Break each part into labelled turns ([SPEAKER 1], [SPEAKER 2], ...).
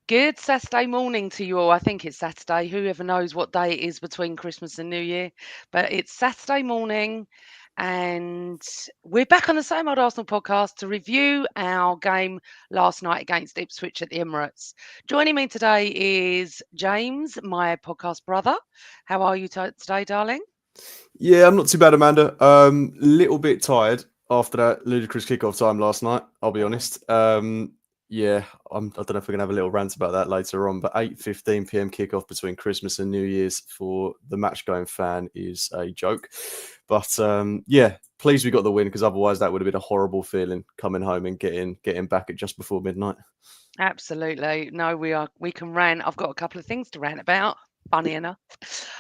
[SPEAKER 1] Good Saturday morning to you all. I think it's Saturday. Whoever knows what day it is between Christmas and New Year, but it's Saturday morning, and we're back on the Same Old Arsenal podcast to review our game last night against Ipswich at the Emirates. Joining me today is James, my podcast brother. How are you today, darling?
[SPEAKER 2] Yeah, I'm not too bad, Amanda. Little bit tired after that ludicrous kickoff time last night. I'll be honest. Yeah, I don't know if we're gonna have a little rant about that later on. But 8:15 p.m. kickoff between Christmas and New Year's for the match-going fan is a joke. But yeah, pleased we got the win because otherwise that would have been a horrible feeling coming home and getting back at just before midnight.
[SPEAKER 1] Absolutely. No, we can rant. I've got a couple of things to rant about, funny enough.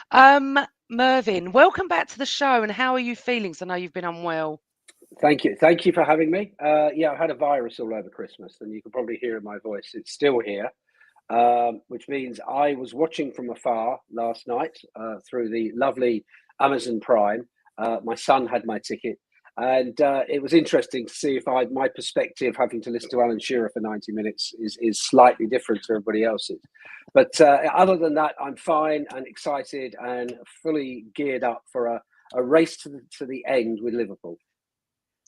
[SPEAKER 1] Um, Mervyn, welcome back to the show, and how are you feeling? 'Cause I know you've been unwell.
[SPEAKER 3] Thank you for having me. Yeah, I had a virus all over Christmas, and you can probably hear in my voice it's still here, which means I was watching from afar last night through the lovely Amazon Prime. My son had my ticket, and it was interesting to see if my perspective, having to listen to Alan Shearer for 90 minutes, is slightly different to everybody else's. But other than that, I'm fine and excited and fully geared up for a race to the end with Liverpool.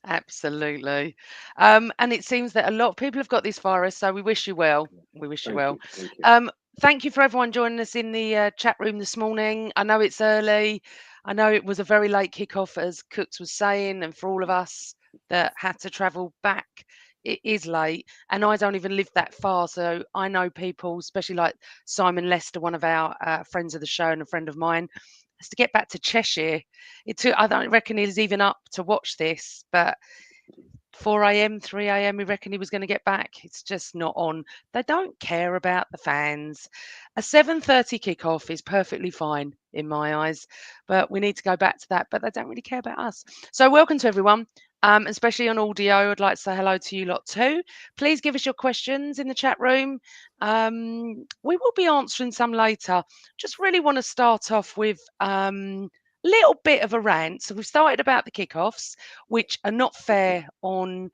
[SPEAKER 1] Absolutely. And it seems that a lot of people have got this virus, so we wish you well. We wish you
[SPEAKER 3] Thank
[SPEAKER 1] well.
[SPEAKER 3] you. Thank you.
[SPEAKER 1] Thank you for everyone joining us in the chat room this morning. I know it's early. I know it was a very late kickoff, as Cooks was saying, and for all of us that had to travel back, it is late. And I don't even live that far, so I know people, especially like Simon Lester, one of our friends of the show and a friend of mine, has to get back to Cheshire. It took, I don't reckon he's even up to watch this, but 4 a.m., 3 a.m., we reckon he was going to get back. It's just not on. They don't care about the fans. A 7:30 kickoff is perfectly fine in my eyes, but we need to go back to that. But they don't really care about us. So welcome to everyone, especially on audio. I'd like to say hello to you lot too. Please give us your questions in the chat room. We will be answering some later. Just really want to start off with little bit of a rant. So we've started about the kickoffs, which are not fair on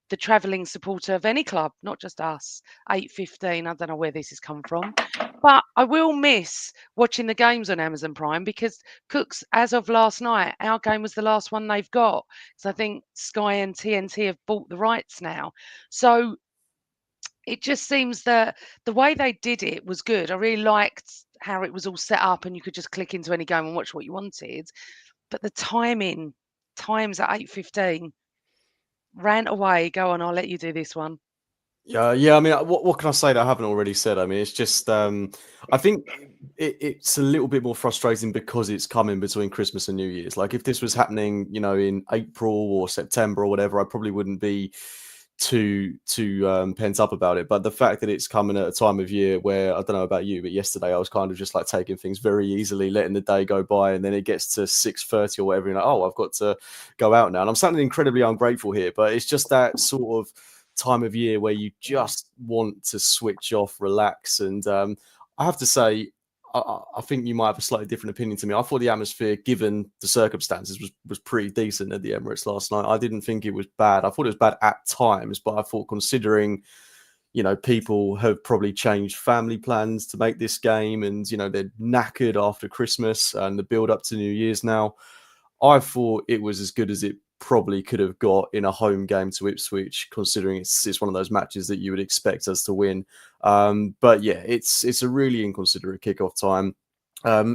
[SPEAKER 1] the travelling supporter of any club, not just us. 8:15. I don't know where this has come from, but I will miss watching the games on Amazon Prime because Cooks, as of last night, our game was the last one they've got. So I think Sky and TNT have bought the rights now. So it just seems that the way they did it was good. I really liked how it was all set up and you could just click into any game and watch what you wanted. But the times at 8:15, ran away. Go on, I'll let you do this one.
[SPEAKER 2] Yeah. I mean, what can I say that I haven't already said? I mean, it's just I think it's a little bit more frustrating because it's coming between Christmas and New Year's. Like if this was happening, in April or September or whatever, I probably wouldn't be too pent up about it. But the fact that it's coming at a time of year where I don't know about you, but yesterday I was kind of just like taking things very easily, letting the day go by, and then it gets to 6:30 or whatever, and like, oh, I've got to go out now, and I'm sounding incredibly ungrateful here, but it's just that sort of time of year where you just want to switch off, relax, and I have to say, I think you might have a slightly different opinion to me. I thought the atmosphere, given the circumstances, was pretty decent at the Emirates last night. I didn't think it was bad. I thought it was bad at times, but I thought considering, people have probably changed family plans to make this game, and they're knackered after Christmas and the build up to New Year's now. I thought it was as good as it probably could have got in a home game to Ipswich, considering it's one of those matches that you would expect us to win. But yeah, it's a really inconsiderate kickoff time.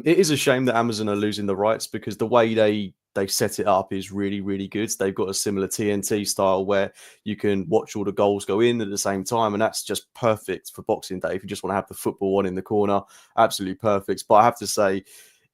[SPEAKER 2] It is a shame that Amazon are losing the rights because the way they set it up is really, really good. They've got a similar TNT style where you can watch all the goals go in at the same time, and that's just perfect for Boxing Day. If you just want to have the football on in the corner, absolutely perfect. But I have to say,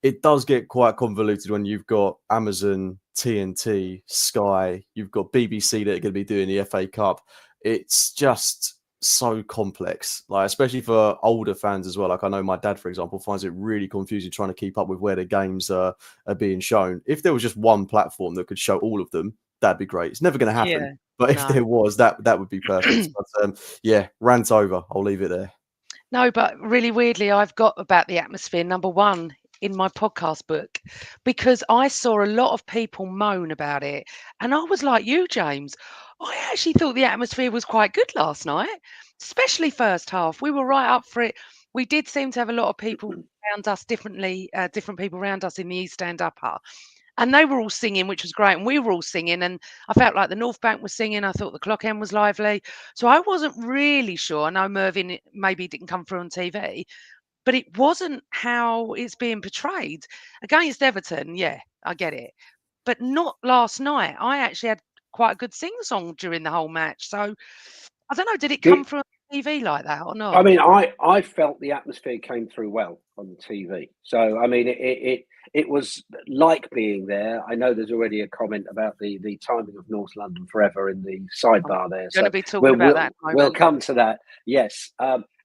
[SPEAKER 2] it does get quite convoluted when you've got Amazon, TNT, Sky, you've got BBC that are going to be doing the FA Cup. It's just so complex, like especially for older fans as well. Like I know my dad, for example, finds it really confusing trying to keep up with where the games are being shown. If there was just one platform that could show all of them, that'd be great. It's never going to happen,
[SPEAKER 1] Yeah,
[SPEAKER 2] but if
[SPEAKER 1] no.
[SPEAKER 2] there was, that would be perfect. But yeah, rant over. I'll leave it there.
[SPEAKER 1] No, but really weirdly, I've got about the atmosphere number one in my podcast book because I saw a lot of people moan about it. And I was like you, James. I actually thought the atmosphere was quite good last night, especially first half. We were right up for it. We did seem to have a lot of people around us different people around us in the East End Upper. And they were all singing, which was great. And we were all singing. And I felt like the North Bank was singing. I thought the Clock End was lively. So I wasn't really sure. I know Mervyn maybe didn't come through on TV, but it wasn't how it's being portrayed. Against Everton, yeah, I get it. But not last night. I actually had quite a good sing-song during the whole match. So I don't know, did it come through on TV like that or not?
[SPEAKER 3] I mean, I felt the atmosphere came through well on the TV. So I mean, it was like being there. I know there's already a comment about the timing of North London Forever in the sidebar there.
[SPEAKER 1] Going to be talking about that in a moment.
[SPEAKER 3] We'll come to that. Yes,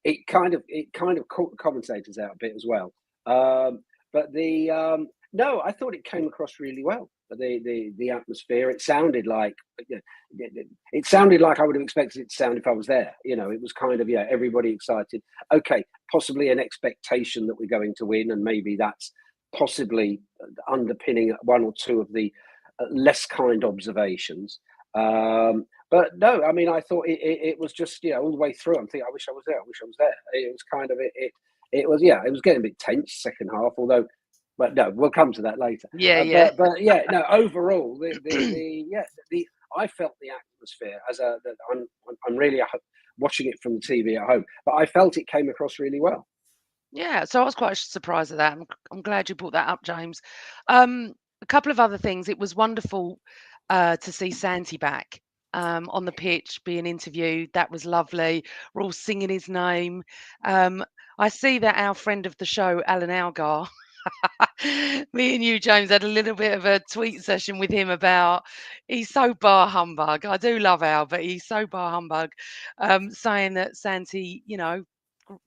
[SPEAKER 3] it kind of caught the commentators out a bit as well. But no, I thought it came across really well. The atmosphere. It sounded like I would have expected it to sound if I was there. You know, it was kind of everybody excited. Okay, possibly an expectation that we're going to win, and maybe that's possibly underpinning one or two of the less kind observations. But no, I mean, I thought it was just all the way through. I'm thinking, I wish I was there. I wish I was there. It was kind of it was it was getting a bit tense second half, although. But no, we'll come to that later.
[SPEAKER 1] Yeah.
[SPEAKER 3] But yeah, no. Overall, I felt the atmosphere I'm really watching it from the TV at home, but I felt it came across really well.
[SPEAKER 1] Yeah, so I was quite surprised at that. I'm glad you brought that up, James. A couple of other things. It was wonderful to see Santi back on the pitch being interviewed. That was lovely. We're all singing his name. I see that our friend of the show, Alan Algar, me and you, James, had a little bit of a tweet session with him about he's so bar humbug. I do love Al, but he's so bar humbug, saying that Santi,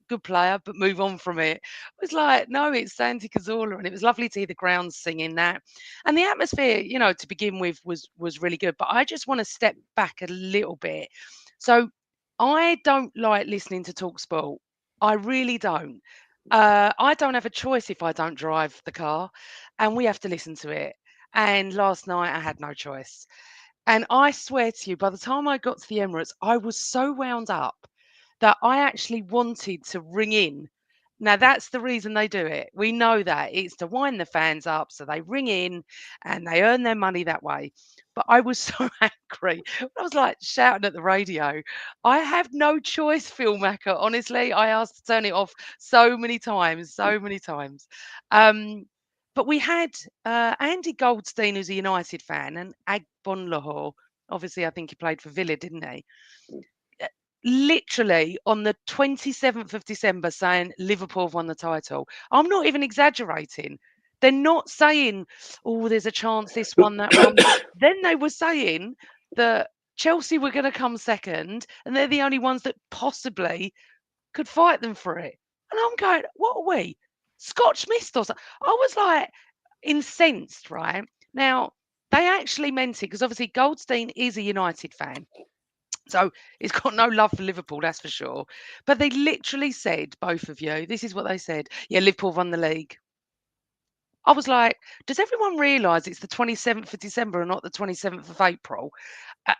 [SPEAKER 1] good player, but move on from it. I was like, no, it's Santi Cazorla, and it was lovely to hear the ground singing that, and the atmosphere, to begin with, was really good. But I just want to step back a little bit. So I don't like listening to talk sport. I really don't. I don't have a choice if I don't drive the car, and we have to listen to it. And last night I had no choice. And I swear to you, by the time I got to the Emirates, I was so wound up that I actually wanted to ring in. Now, that's the reason they do it. We know that it's to wind the fans up, so they ring in and they earn their money that way. But I was so angry. I was like shouting at the radio. I have no choice, Phil Macker. Honestly, I asked to turn it off so many times, so many times. But we had Andy Goldstein, who's a United fan, and Agbon Lahore. Obviously, I think he played for Villa, didn't he? Literally on the 27th of December saying Liverpool have won the title. I'm not even exaggerating. They're not saying, oh, there's a chance this one, that one. Then they were saying that Chelsea were going to come second and they're the only ones that possibly could fight them for it. And I'm going, what are we? Scotch mist or something? I was like incensed, right? Now, they actually meant it because obviously Goldstein is a United fan. So he's got no love for Liverpool, that's for sure. But they literally said, both of you, this is what they said. Yeah, Liverpool won the league. I was like, does everyone realise it's the 27th of December and not the 27th of April?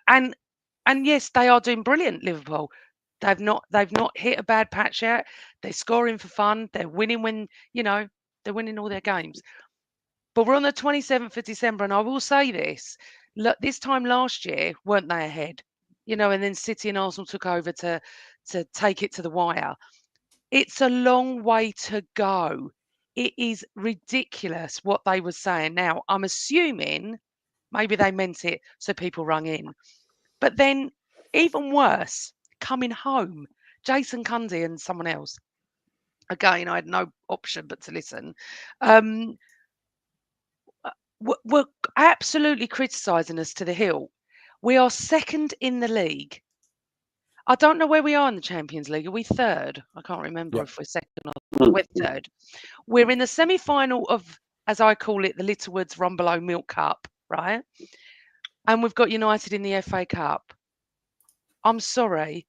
[SPEAKER 1] And yes, they are doing brilliant, Liverpool. They've not hit a bad patch yet. They're scoring for fun. They're winning when, they're winning all their games. But we're on the 27th of December, and I will say this. Look, this time last year, weren't they ahead? And then City and Arsenal took over to take it to the wire. It's a long way to go. It is ridiculous what they were saying. Now, I'm assuming maybe they meant it so people rung in. But then, even worse, coming home, Jason Cundy and someone else. Again, I had no option but to listen. Were absolutely criticising us to the hill. We are second in the league. I don't know where we are in the Champions League. Are we third? I can't remember if we're second or we're third. We're in the semi-final of, as I call it, the Littlewoods Rumbelow Milk Cup, right? And we've got United in the FA Cup. I'm sorry,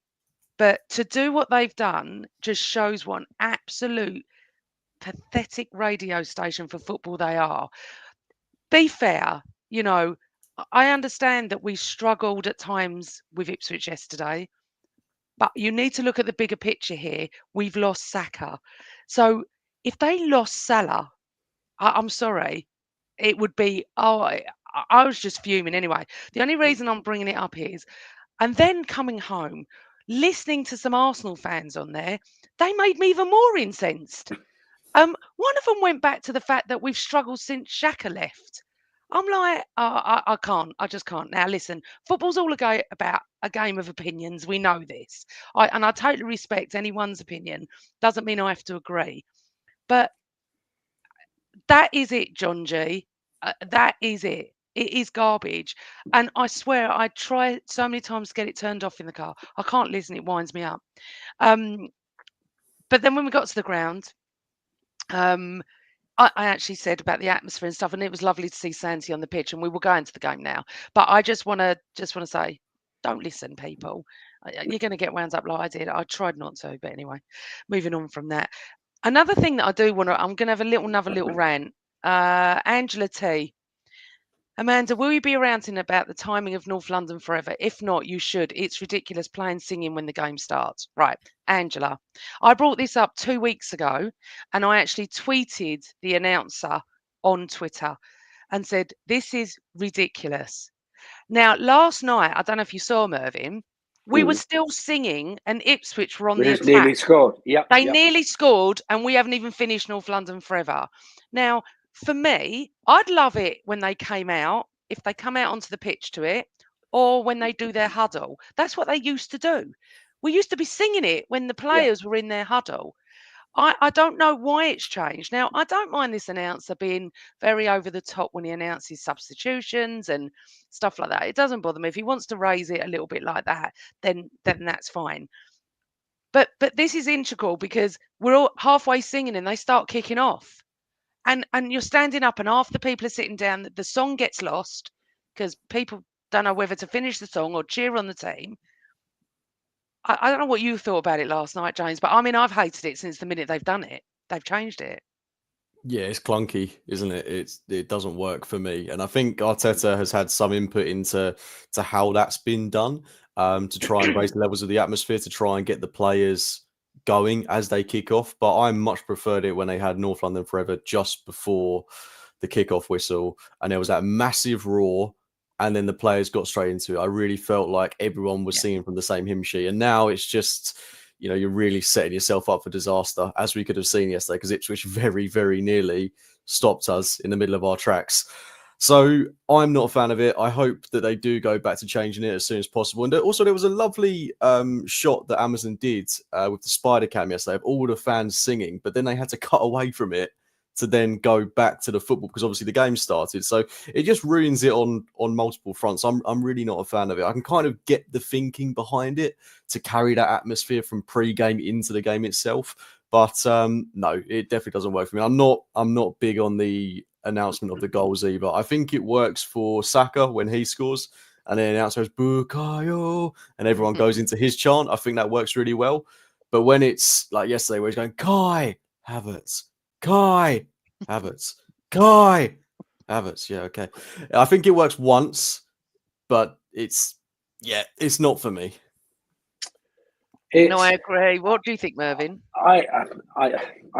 [SPEAKER 1] but to do what they've done just shows what an absolute pathetic radio station for football they are. Be fair, I understand that we struggled at times with Ipswich yesterday, but you need to look at the bigger picture here. We've lost Saka. So if they lost Salah, I'm sorry, it would be, I was just fuming anyway. The only reason I'm bringing it up is, and then coming home, listening to some Arsenal fans on there, they made me even more incensed. One of them went back to the fact that we've struggled since Saka left. I'm like, I can't. I just can't. Now, listen, football's all about a game of opinions. We know this. And I totally respect anyone's opinion. Doesn't mean I have to agree. But that is it, John G. That is it. It is garbage. And I swear, I try so many times to get it turned off in the car. I can't listen. It winds me up. But then when we got to the ground, I actually said about the atmosphere and stuff, and it was lovely to see Santi on the pitch, and we will go into the game now. But I just want to say, don't listen, people. You're going to get wound up like I did. I tried not to, but anyway, moving on from that. Another thing that I do want to, I'm going to have another little rant. Angela T. Amanda, will you be around in about the timing of North London Forever? If not, you should. It's ridiculous playing singing when the game starts. Right, Angela. I brought this up 2 weeks ago and I actually tweeted the announcer on Twitter and said, this is ridiculous. Now, last night, I don't know if you saw Mervyn, we were still singing and Ipswich were on
[SPEAKER 3] We
[SPEAKER 1] the
[SPEAKER 3] just
[SPEAKER 1] attack.
[SPEAKER 3] nearly scored. Yep.
[SPEAKER 1] They nearly scored and we haven't even finished North London Forever. Now, for me, I'd love it when they came out, if they come out onto the pitch to it, or when they do their huddle. That's what they used to do. We used to be singing it when the players were in their huddle. I don't know why it's changed. Now, I don't mind this announcer being very over the top when he announces substitutions and stuff like that. It doesn't bother me. If he wants to raise it a little bit like that, then that's fine. But this is integral because we're all halfway singing and they start kicking off. And you're standing up and half the people are sitting down. The song gets lost because people don't know whether to finish the song or cheer on the team. I don't know what you thought about it last night, James, but I mean, I've hated it since the minute they've done it. They've changed it.
[SPEAKER 2] Yeah, it's clunky, isn't it? It doesn't work for me, and I think Arteta has had some input into how that's been done, to try and raise the levels of the atmosphere, to try and get the players going as they kick off. But I much preferred it when they had North London Forever just before the kickoff whistle, and there was that massive roar, and then the players got straight into it. I really felt like everyone was singing from the same hymn sheet, and now it's just, you know, you're really setting yourself up for disaster, as we could have seen yesterday, because Ipswich very, very nearly stopped us in the middle of our tracks. So I'm not a fan of it. I hope that they do go back to changing it as soon as possible. And also, there was a lovely shot that Amazon did with the spider cam yesterday of all the fans singing, but then they had to cut away from it to then go back to the football because obviously the game started. So it just ruins it on multiple fronts. I'm really not a fan of it. I can kind of get the thinking behind it to carry that atmosphere from pre-game into the game itself. But no, it definitely doesn't work for me. I'm not big on the announcement of the goals either. I think it works for Saka when he scores and then the announcer goes Bukayo and everyone goes into his chant. I think that works really well. But when it's like yesterday where he's going, Kai Havertz, Kai Havertz, Kai Havertz. Yeah, okay. I think it works once, but it's not for me.
[SPEAKER 3] No,
[SPEAKER 1] I agree. What do you think, Mervyn?
[SPEAKER 3] I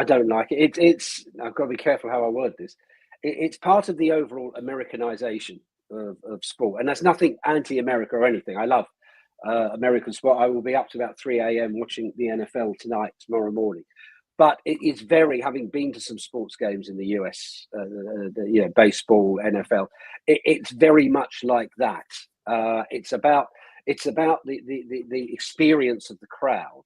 [SPEAKER 3] don't like it. It's I've got to be careful how I word this. It's part of the overall Americanization of sport, and that's nothing anti-America or anything. I love American sport. I will be up to about 3 a.m. watching the NFL tomorrow morning. But it is very, having been to some sports games in the US, baseball, NFL, it's very much like that. It's about the experience of the crowd.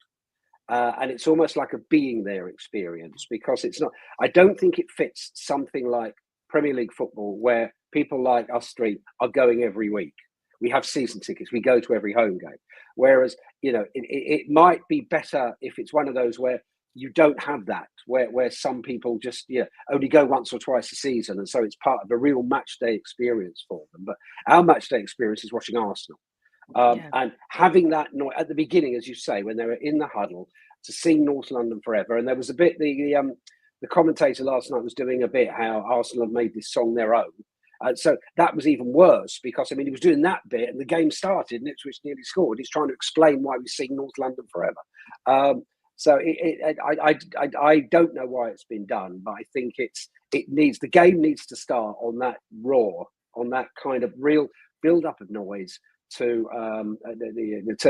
[SPEAKER 3] And it's almost like a being there experience because it's not, I don't think it fits something like Premier League football where people like us three are going every week. We have season tickets. We go to every home game. Whereas, it might be better if it's one of those where you don't have that, where some people just only go once or twice a season. And so it's part of a real match day experience for them. But our match day experience is watching Arsenal. And having that noise at the beginning, as you say, when they were in the huddle to sing North London Forever. And there was a bit, the commentator last night was doing a bit how Arsenal have made this song their own. So that was even worse because, I mean, he was doing that bit and the game started and Ipswich nearly scored. He's trying to explain why we sing North London forever. So I don't know why it's been done, but I think the game needs to start on that roar, on that kind of real build up of noise to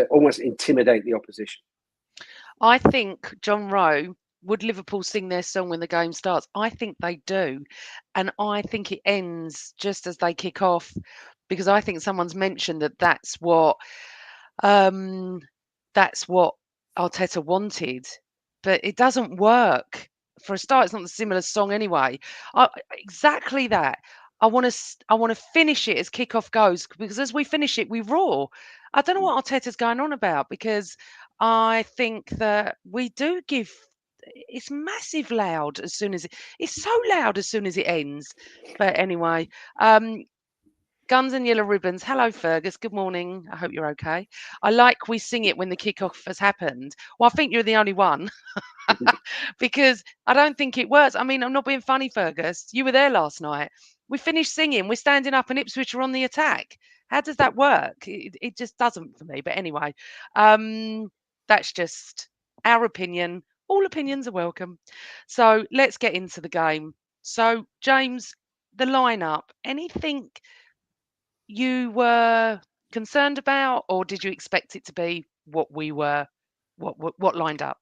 [SPEAKER 3] almost intimidate the opposition.
[SPEAKER 1] I think, John Rowe, would Liverpool sing their song when the game starts? I think they do. And I think it ends just as they kick off, because I think someone's mentioned that that's what Arteta wanted. But it doesn't work. For a start, it's not the similar song anyway. Exactly that. I want to finish it as kickoff goes, because as we finish it, we roar. I don't know what Arteta's going on about, because I think that we do give. It's massive loud as soon as it's so loud as soon as it ends. But anyway, Guns and Yellow Ribbons. Hello, Fergus. Good morning. I hope you're okay. I like we sing it when the kickoff has happened. Well, I think you're the only one. Because I don't think it works. I mean, I'm not being funny, Fergus. You were there last night. We finished singing. We're standing up and Ipswich are on the attack. How does that work? It just doesn't for me. But anyway, that's just our opinion. All opinions are welcome. So let's get into the game. So, James, the lineup, anything you were concerned about, or did you expect it to be what we were, what lined up?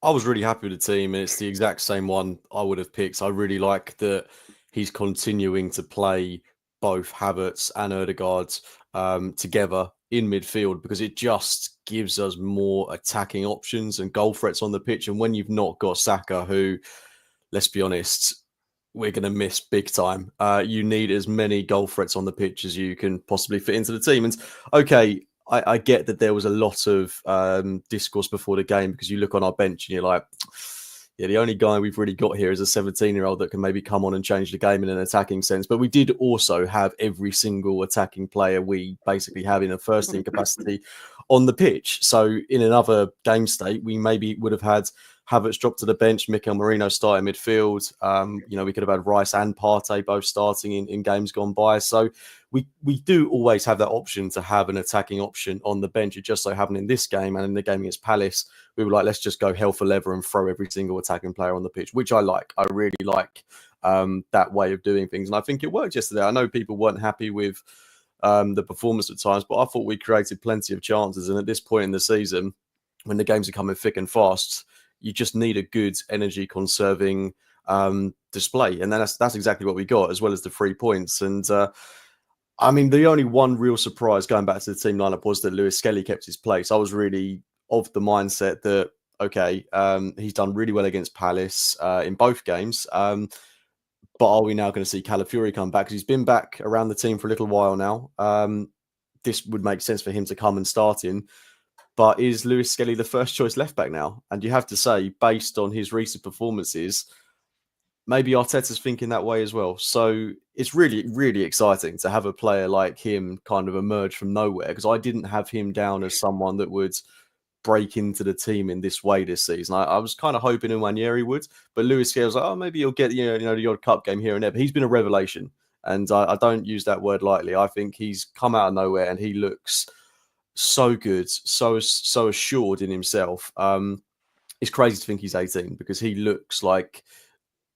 [SPEAKER 2] I was really happy with the team, and it's the exact same one I would have picked. I really like that he's continuing to play both Havertz and Ødegaard together in midfield, because it just gives us more attacking options and goal threats on the pitch. And when you've not got Saka, who, let's be honest, we're going to miss big time. You need as many goal threats on the pitch as you can possibly fit into the team. And okay, I get that there was a lot of discourse before the game, because you look on our bench and you're like, yeah, the only guy we've really got here is a 17-year-old that can maybe come on and change the game in an attacking sense. But we did also have every single attacking player we basically have in a first-team capacity on the pitch. So in another game state, we maybe would have had Havertz dropped to the bench, Mikel Merino starting midfield. We could have had Rice and Partey both starting in games gone by. So we do always have that option to have an attacking option on the bench. It just so happened in this game and in the game against Palace, we were like, let's just go hell for leather and throw every single attacking player on the pitch, which I like. I really like that way of doing things. And I think it worked yesterday. I know people weren't happy with the performance at times, but I thought we created plenty of chances. And at this point in the season, when the games are coming thick and fast, you just need a good energy conserving display. And then that's exactly what we got, as well as the 3 points. And I mean, the only one real surprise going back to the team lineup was that Lewis Skelly kept his place. I was really of the mindset that, okay, he's done really well against Palace in both games. But are we now going to see Calafiori come back? Because he's been back around the team for a little while now. This would make sense for him to come and start in. But is Lewis Skelly the first choice left back now? And you have to say, based on his recent performances, maybe Arteta's thinking that way as well. So it's really, really exciting to have a player like him kind of emerge from nowhere, because I didn't have him down as someone that would break into the team in this way this season. I was kind of hoping Nwaneri would, but Lewis Skelly was like, oh, maybe he'll get the odd cup game here and there. But he's been a revelation, and I don't use that word lightly. I think he's come out of nowhere and he looks so good, so assured in himself. It's crazy to think he's 18, because he looks like,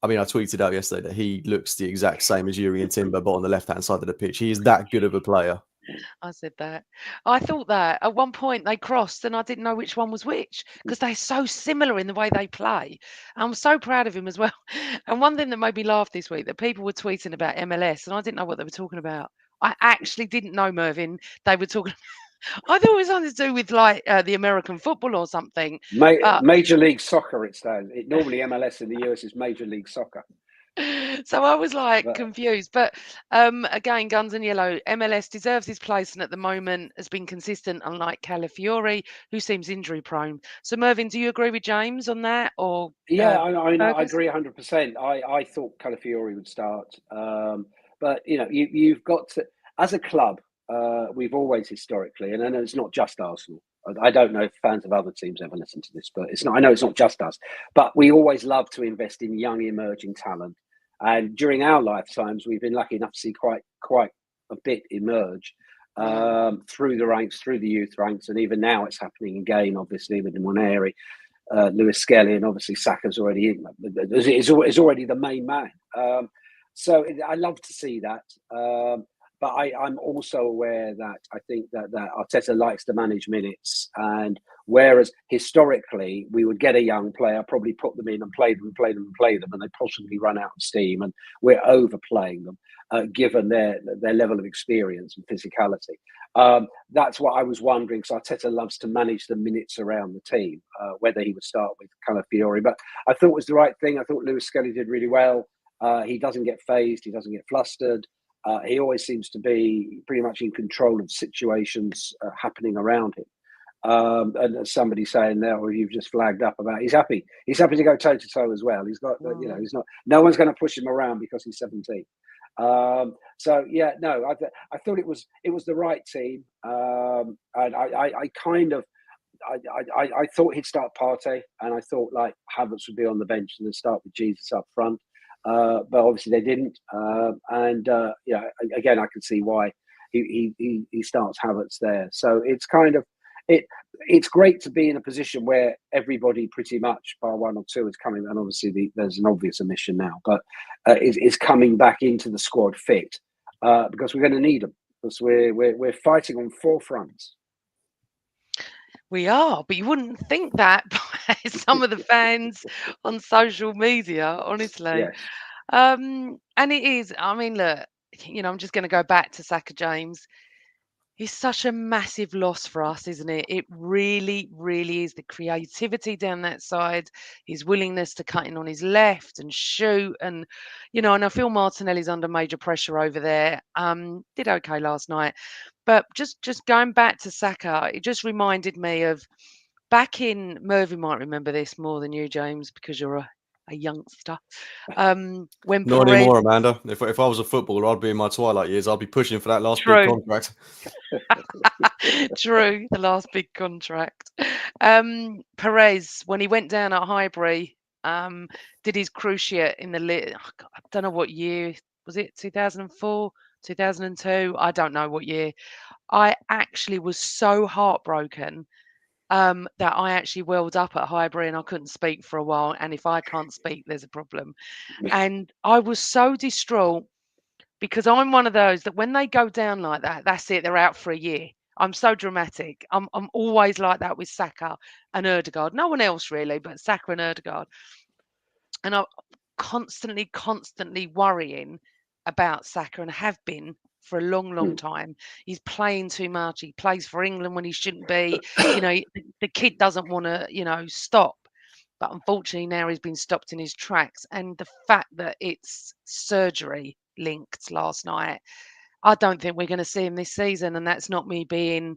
[SPEAKER 2] I mean, I tweeted out yesterday that he looks the exact same as Jurriën Timber, but on the left-hand side of the pitch. He is that good of a player.
[SPEAKER 1] I said that. I thought that at one point they crossed and I didn't know which one was which, because they're so similar in the way they play. I'm so proud of him as well. And one thing that made me laugh this week, that people were tweeting about MLS and I didn't know what they were talking about. I actually didn't know, Mervyn, they were talking I thought it was something to do with like the American football or something.
[SPEAKER 3] Major League Soccer, it stands. Normally MLS in the US is Major League Soccer.
[SPEAKER 1] So I was like confused. But again, Guns and Yellow, MLS deserves his place and at the moment has been consistent, unlike Calafiori, who seems injury prone. So Mervyn, do you agree with James on that? Or
[SPEAKER 3] yeah, I agree 100%. I thought Calafiori would start. But you've got to, as a club, we've always historically, and I know it's not just Arsenal. I don't know if fans of other teams ever listen to this, but it's not. I know it's not just us, but we always love to invest in young emerging talent. And during our lifetimes, we've been lucky enough to see quite a bit emerge through the ranks, through the youth ranks, and even now it's happening again. Obviously, with Moneri, Lewis Skelly, and obviously Saka's already is already the main man. So I love to see that. But I'm also aware that I think that Arteta likes to manage minutes, and whereas historically we would get a young player, probably put them in and play them, and they possibly run out of steam, and we're overplaying them given their level of experience and physicality. That's what I was wondering, because Arteta loves to manage the minutes around the team, whether he would start with Calafiori. But I thought it was the right thing. I thought Lewis Skelly did really well. He doesn't get phased. He doesn't get flustered. He always seems to be pretty much in control of situations happening around him. And somebody saying there, or you've just flagged up about, he's happy to go toe to toe as well. He's not, he's not. No one's going to push him around because he's 17. So yeah, no, I thought it was the right team. And I thought he'd start Partey, and I thought like Havertz would be on the bench and then start with Jesus up front. But obviously they didn't, again I can see why he starts Havertz there. So it's kind of it's great to be in a position where everybody pretty much bar one or two is coming, and obviously there's an obvious omission now, but is coming back into the squad fit because we're going to need them, because we're fighting on four fronts.
[SPEAKER 1] We are, but you wouldn't think that by some of the fans on social media, honestly.
[SPEAKER 3] Yes.
[SPEAKER 1] And it is, I mean, look, I'm just going to go back to Saka James. He's such a massive loss for us, isn't it? It really, really is. The creativity down that side, his willingness to cut in on his left and shoot. And, and I feel Martinelli's under major pressure over there. Did okay last night. But just going back to Saka, it just reminded me of back in, Mervyn might remember this more than you, James, because you're a youngster. When
[SPEAKER 2] Not
[SPEAKER 1] Perez,
[SPEAKER 2] anymore, Amanda. If I was a footballer, I'd be in my twilight years. I'd be pushing for that last big
[SPEAKER 1] True.
[SPEAKER 2] contract.
[SPEAKER 1] True, the last big contract. Perez, when he went down at Highbury, did his cruciate in the I don't know what year was it, 2004, 2002? I don't know what year. I actually was so heartbroken that I actually welled up at Highbury and I couldn't speak for a while. And if I can't speak, there's a problem. And I was so distraught, because I'm one of those that when they go down like that, that's it, they're out for a year. I'm so dramatic. I'm always like that with Saka and Ødegaard. No one else really, but Saka and Ødegaard. And I'm constantly worrying about Saka, and have been for a long time. He's playing too much. He plays for England when he shouldn't be. The kid doesn't want to, stop. But unfortunately now he's been stopped in his tracks. And the fact that it's surgery linked last night, I don't think we're going to see him this season. And that's not me being,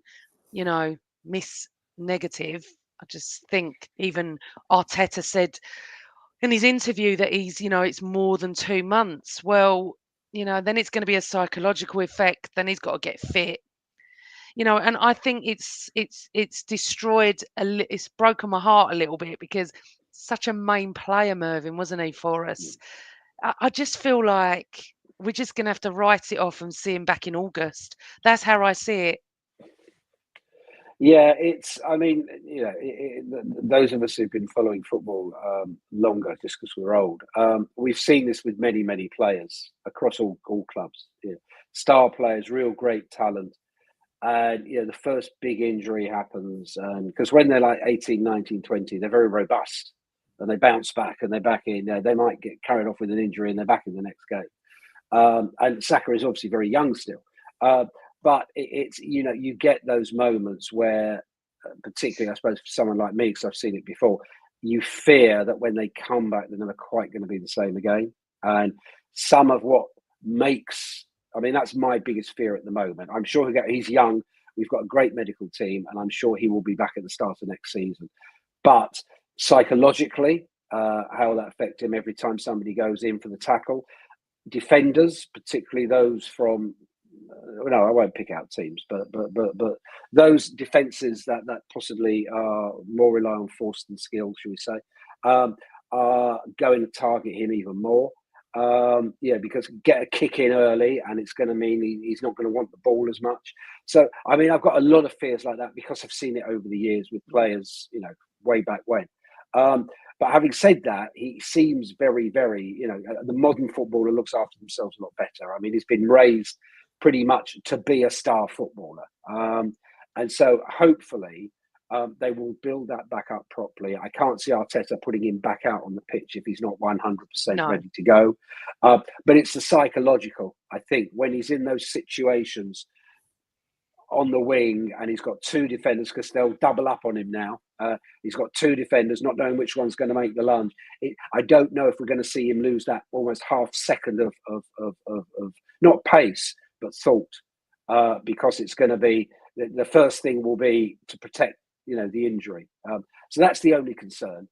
[SPEAKER 1] miss negative. I just think even Arteta said in his interview that he's, it's more than 2 months. Well, then it's going to be a psychological effect. Then he's got to get fit. And I think it's destroyed, it's broken my heart a little bit, because such a main player, Mervyn, wasn't he, for us? I just feel like we're just going to have to write it off and see him back in August. That's how I see it.
[SPEAKER 3] Yeah, those of us who've been following football longer, just because we're old, we've seen this with many, many players across all clubs. Star players, real great talent. And the first big injury happens, because when they're like 18, 19, 20, they're very robust, and they bounce back and they're back in. They might get carried off with an injury and they're back in the next game. And Saka is obviously very young still, but it's you get those moments where, particularly I suppose for someone like me, because I've seen it before, you fear that when they come back they're never quite going to be the same again. And some of what makes, that's my biggest fear at the moment. I'm sure he's young. We've got a great medical team, and I'm sure he will be back at the start of next season. But psychologically, how will that affect him every time somebody goes in for the tackle? Defenders, particularly those from, no, I won't pick out teams, but those defences that possibly are more rely on force than skill, shall we say, are going to target him even more. Because get a kick in early, and it's going to mean he's not going to want the ball as much. So, I mean, I've got a lot of fears like that because I've seen it over the years with players, way back when. But having said that, he seems very, very, the modern footballer looks after themselves a lot better. I mean, he's been raised pretty much to be a star footballer. And so hopefully they will build that back up properly. I can't see Arteta putting him back out on the pitch if he's not 100% ready to go. But it's the psychological, I think, when he's in those situations on the wing and he's got two defenders, because they'll double up on him now. He's got two defenders, not knowing which one's going to make the lunge. I don't know if we're going to see him lose that almost half second of not pace, but thought, because it's going to be, the first thing will be to protect the injury. So that's the only concern.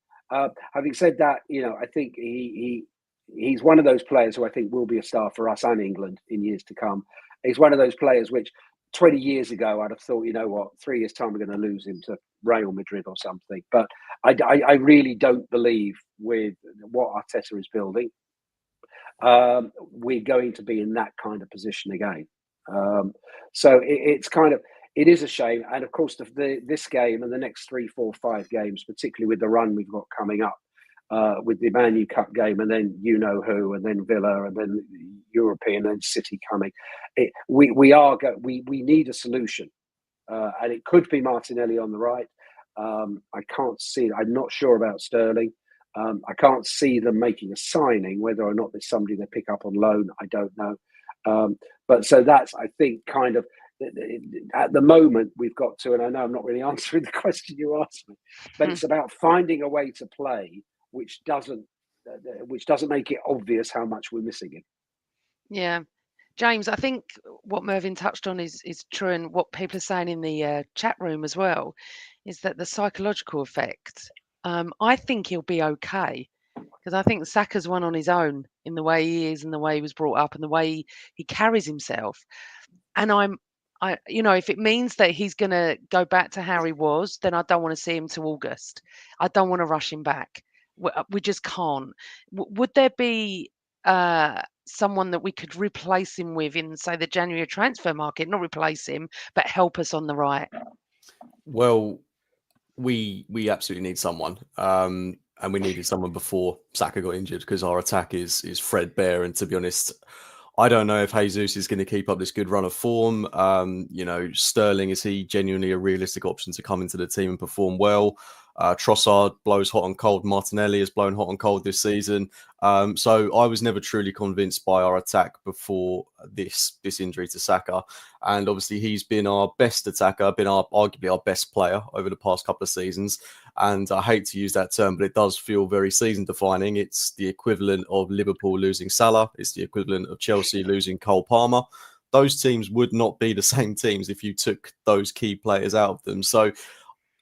[SPEAKER 3] Having said that, I think he's one of those players who I think will be a star for us and England in years to come. He's one of those players which 20 years ago I'd have thought, 3 years time we're going to lose him to Real Madrid or something. But I really don't believe with what Arteta is building, we're going to be in that kind of position again. So it is a shame. And of course, this game and the next 3, 4, 5 games, particularly with the run we've got coming up, with the Man U Cup game and then who, and then Villa and then European and City coming. We need a solution. And it could be Martinelli on the right. I can't see, I'm not sure about Sterling. I can't see them making a signing. Whether or not there's somebody they pick up on loan, I don't know. But so that's, I think, kind of, at the moment we've got to, and I know I'm not really answering the question you asked me, but it's about finding a way to play which doesn't make it obvious how much we're missing him.
[SPEAKER 1] Yeah. James, I think what Mervyn touched on is true, and what people are saying in the chat room as well is that the psychological effect, I think he'll be okay, because I think Saka's one on his own in the way he is and the way he was brought up and the way he carries himself. And if it means that he's going to go back to how he was, then I don't want to see him to August. I don't want to rush him back. We just can't. Would there be someone that we could replace him with in, say, the January transfer market? Not replace him, but help us on the right.
[SPEAKER 2] Well, we absolutely need someone, and we needed someone before Saka got injured, because our attack is threadbare. And to be honest, I don't know if Jesus is going to keep up this good run of form. Sterling, is he genuinely a realistic option to come into the team and perform well? Trossard blows hot and cold. Martinelli has blown hot and cold this season. So I was never truly convinced by our attack before this injury to Saka. And obviously he's been our best attacker, been arguably our best player over the past couple of seasons. And I hate to use that term, but it does feel very season defining. It's the equivalent of Liverpool losing Salah. It's the equivalent of Chelsea losing Cole Palmer. Those teams would not be the same teams if you took those key players out of them. So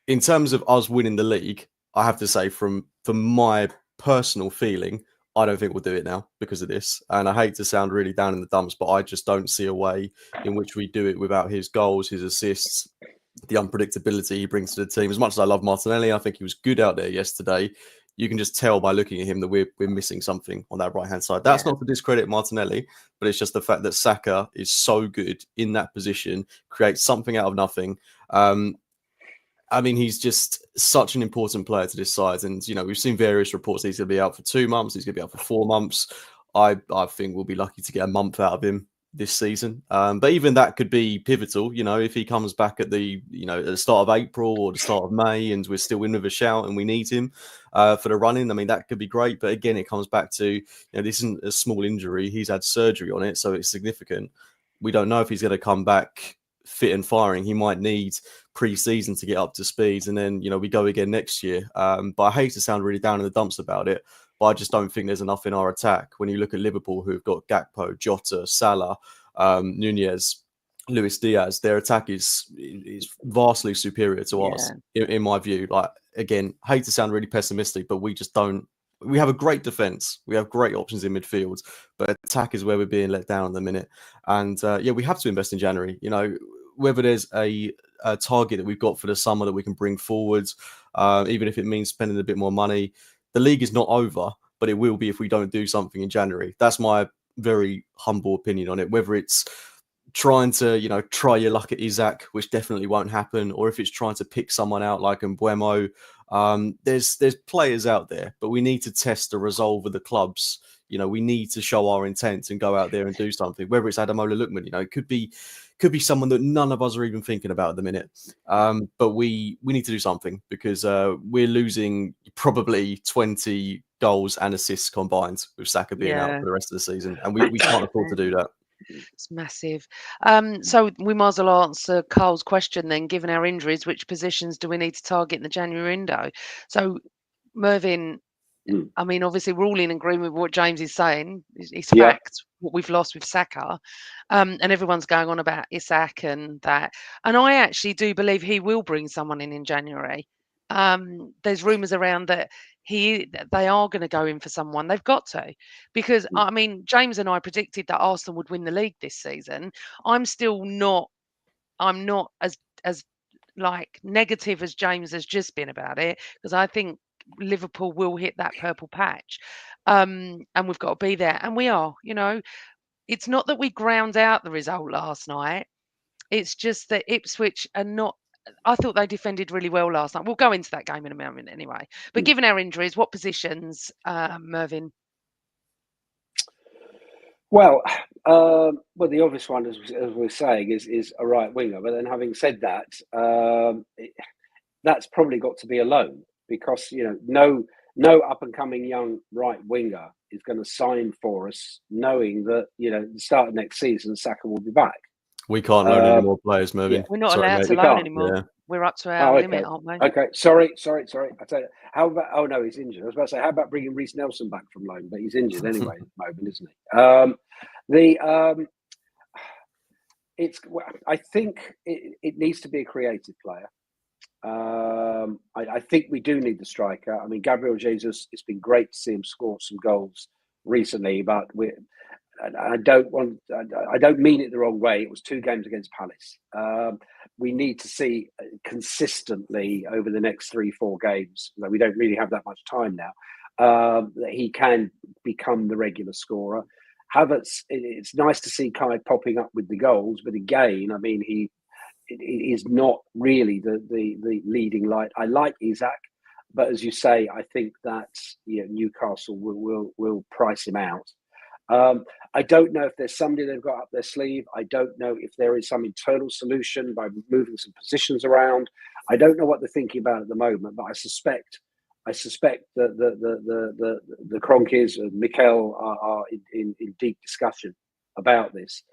[SPEAKER 2] in terms of us winning the league, I have to say, from my personal feeling, I don't think we'll do it now because of this. And I hate to sound really down in the dumps, but I just don't see a way in which we do it without his goals, his assists, the unpredictability he brings to the team. As much as I love Martinelli, I think he was good out there yesterday. You can just tell by looking at him that we're missing something on that right-hand side. That's not to discredit Martinelli, but it's just the fact that Saka is so good in that position, creates something out of nothing. I mean, he's just such an important player to this side. And, we've seen various reports that he's going to be out for 2 months. He's going to be out for 4 months. I think we'll be lucky to get a month out of him this season. But even that could be pivotal, if he comes back at the start of April or the start of May and we're still in with a shout and we need him for the run-in. I mean, that could be great. But again, it comes back to, this isn't a small injury. He's had surgery on it, so it's significant. We don't know if he's going to come back fit and firing. He might need pre-season to get up to speed, and then we go again next year. But I hate to sound really down in the dumps about it, but I just don't think there's enough in our attack. When you look at Liverpool, who've got Gakpo, Jota, Salah, Nunez, Luis Diaz, their attack is vastly superior to ours, in my view. Like, again, hate to sound really pessimistic, but we just don't. We have a great defense. We have great options in midfield, but attack is where we're being let down at the minute. And we have to invest in January. Whether there's a target that we've got for the summer that we can bring forward, even if it means spending a bit more money. The league is not over, but it will be if we don't do something in January. That's my very humble opinion on it. Whether it's trying to, try your luck at Isaac, which definitely won't happen, or if it's trying to pick someone out like Mbeumo, there's players out there, but we need to test the resolve of the clubs. We need to show our intent and go out there and do something. Whether it's Ademola Lookman, it could be someone that none of us are even thinking about at the minute. But we need to do something, because we're losing probably 20 goals and assists combined with Saka being out for the rest of the season, and we can't afford to do that.
[SPEAKER 1] It's massive. So we might as well answer Carl's question then. Given our injuries, which positions do we need to target in the January window? So, Mervyn, I mean, obviously we're all in agreement with what James is saying. It's fact what we've lost with Saka, and everyone's going on about Isak and that. And I actually do believe he will bring someone in January. There's rumours around that they are going to go in for someone. They've got to, because I mean, James and I predicted that Arsenal would win the league this season. I'm not as like negative as James has just been about it, because I think Liverpool will hit that purple patch, and we've got to be there, and we are. It's not that we ground out the result last night. It's just that Ipswich are not. I thought they defended really well last night. We'll go into that game in a moment anyway. But given our injuries, what positions, Mervyn?
[SPEAKER 3] Well, the obvious one, as we're saying, is a right winger. But then, having said that, that's probably got to be a loan, because no up and coming young right winger is going to sign for us, knowing that the start of next season Saka will be back.
[SPEAKER 2] We can't loan any more players, Mervyn.
[SPEAKER 1] We're not allowed to loan anymore. Yeah. We're up to our limit, aren't we?
[SPEAKER 3] Okay, sorry. I tell you, how about? Oh no, he's injured. I was about to say, how about bringing Reece Nelson back from loan? But he's injured anyway at the moment, isn't he? I think it needs to be a creative player. I think we do need the striker. I mean, Gabriel Jesus, it's been great to see him score some goals recently, but I don't mean it the wrong way. It was 2 games against Palace. We need to see consistently over the next 3-4 games, though we don't really have that much time now, that he can become the regular scorer. Havertz, it's nice to see Kai popping up with the goals, but again, I mean, he is not really the leading light. I like Isak, but as you say, I think that Newcastle will price him out. I don't know if there's somebody they've got up their sleeve. I don't know if there is some internal solution by moving some positions around. I don't know what they're thinking about at the moment, but I suspect that the Kroenkes and Mikel are in deep discussion about this.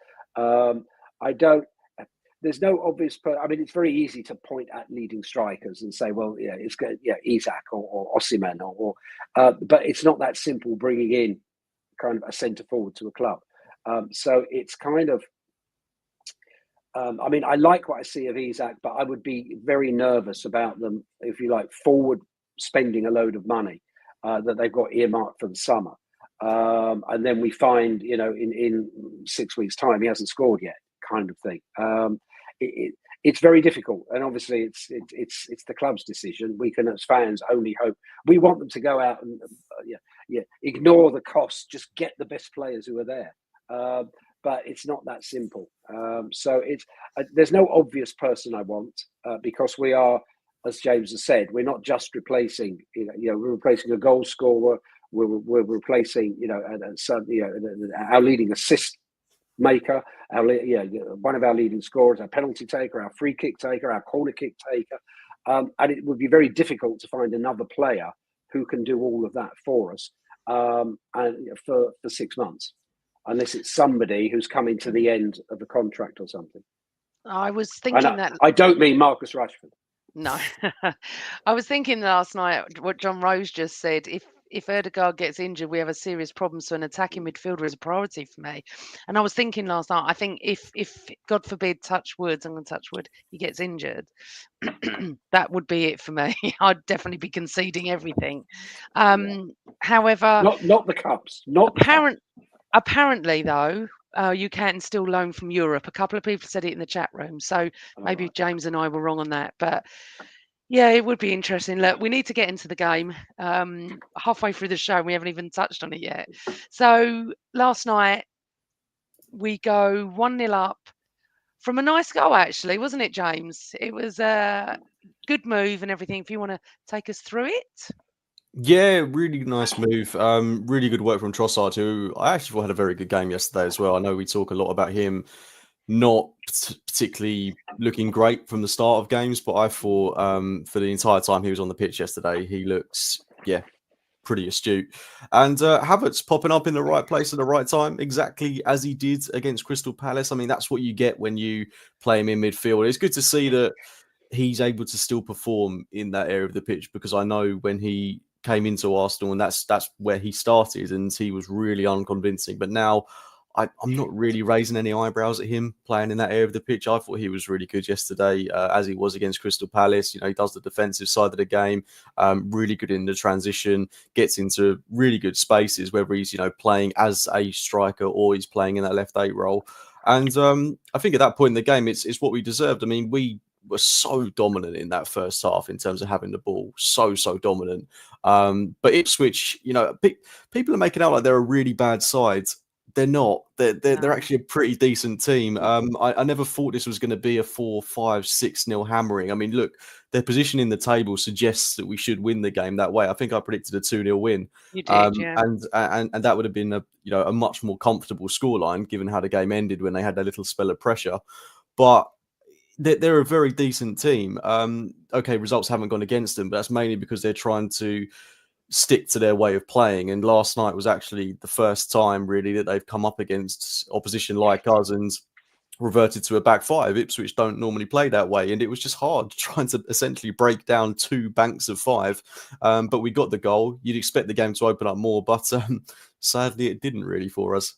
[SPEAKER 3] There's no obvious. I mean, it's very easy to point at leading strikers and say, well, it's good, Isak or Osimhen, but it's not that simple bringing in kind of a centre forward to a club. So it's kind of. I mean, I like what I see of Isak, but I would be very nervous about them, if you like, forward spending a load of money that they've got earmarked for the summer, and then we find, in 6 weeks' time he hasn't scored yet, kind of thing. It's very difficult, and obviously it's the club's decision. We can, as fans, only hope. We want them to go out and ignore the costs, just get the best players who are there. But it's not that simple. So there's no obvious person I want, because we are, as James has said, we're not just replacing. We're replacing a goal scorer. We're replacing our leading assist maker, one of our leading scorers, our penalty taker, our free kick taker, our corner kick taker, and it would be very difficult to find another player who can do all of that for us, and for 6 months, unless it's somebody who's coming to the end of a contract or something.
[SPEAKER 1] I was thinking that.
[SPEAKER 3] I don't mean Marcus Rashford.
[SPEAKER 1] No, I was thinking last night what John Rose just said. If Ødegaard gets injured, we have a serious problem. So an attacking midfielder is a priority for me. And I was thinking last night, I think if God forbid, touch wood, I'm going to touch wood, he gets injured, that would be it for me. I'd definitely be conceding everything. However,
[SPEAKER 3] not the cups.
[SPEAKER 1] Apparently, though, you can still loan from Europe. A couple of people said it in the chat room. So maybe James and I were wrong on that. But Yeah, it would be interesting. Look, we need to get into the game. Halfway through the show, we haven't even touched on it yet. So last night we go 1-0 up from a nice goal, actually, wasn't it, James? It was a good move and everything. If you want to take us through it.
[SPEAKER 2] Yeah, really nice move. Really good work from Trossard, who I actually thought had a very good game yesterday as well. I know we talk a lot about him not particularly looking great from the start of games, but I thought for the entire time he was on the pitch yesterday, he looks, pretty astute. And Havertz popping up in the right place at the right time, exactly as he did against Crystal Palace. I mean, that's what you get when you play him in midfield. It's good to see that he's able to still perform in that area of the pitch, because I know when he came into Arsenal, and that's where he started, and he was really unconvincing. But now I'm not really raising any eyebrows at him playing in that area of the pitch. I thought he was really good yesterday, as he was against Crystal Palace. You know, he does the defensive side of the game, really good in the transition, gets into really good spaces, whether he's, playing as a striker or he's playing in that left 8 role. And I think at that point in the game, it's what we deserved. I mean, we were so dominant in that first half in terms of having the ball, so dominant. But Ipswich, people are making out like they're a really bad side. They're not. They're actually a pretty decent team. I never thought this was going to be a 4-5-6-0 hammering. I mean, look, their position in the table suggests that we should win the game that way. I think I predicted a 2-0 win.
[SPEAKER 1] You did, yeah.
[SPEAKER 2] And that would have been a much more comfortable scoreline given how the game ended when they had their little spell of pressure. But they're a very decent team. Okay, results haven't gone against them, but that's mainly because they're trying to stick to their way of playing. And last night was actually the first time really that they've come up against opposition like us and reverted to a back 5. Ipswich don't normally play that way, and it was just hard trying to essentially break down 2 banks of 5. But we got the goal. You'd expect the game to open up more, but sadly it didn't really for us.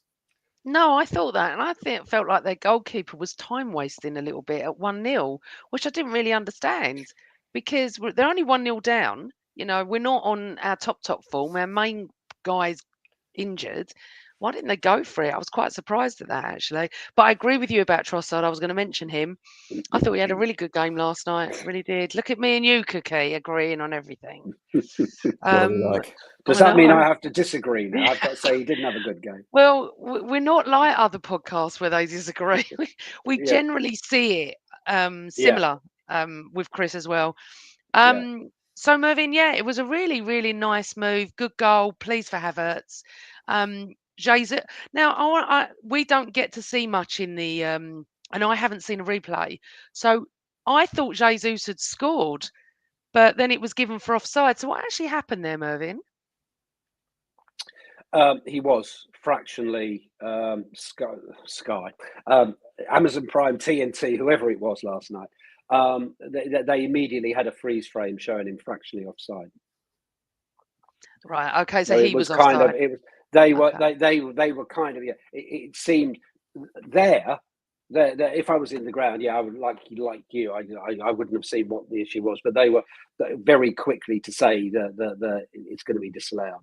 [SPEAKER 1] No, I thought that, and I think it felt like their goalkeeper was time wasting a little bit at 1-0, which I didn't really understand, because they're only 1-0 down. We're not on our top form. Our main guy's injured. Why didn't they go for it? I was quite surprised at that, actually. But I agree with you about Trossard. I was going to mention him. I thought he had a really good game last night. Really did. Look at me and you, Cookie, agreeing on everything.
[SPEAKER 3] Does that mean I have to disagree now? I've got to say he didn't have a good game.
[SPEAKER 1] Well, we're not like other podcasts where they disagree. We generally see it similar with Chris as well. So Mervyn, it was a really, really nice move. Good goal. Pleased for Havertz. Jesus. Now, we don't get to see much in the and I haven't seen a replay. So I thought Jesus had scored, but then it was given for offside. So what actually happened there, Mervyn?
[SPEAKER 3] He was fractionally Sky, Amazon Prime, TNT, whoever it was last night. They immediately had a freeze frame showing him fractionally offside.
[SPEAKER 1] Right. Okay. So he was offside.
[SPEAKER 3] Kind of. It was. They were. Okay. They were kind of. Yeah. It seemed there. If I was in the ground, I would like you. I wouldn't have seen what the issue was, but they were very quickly to say that it's going to be disallowed.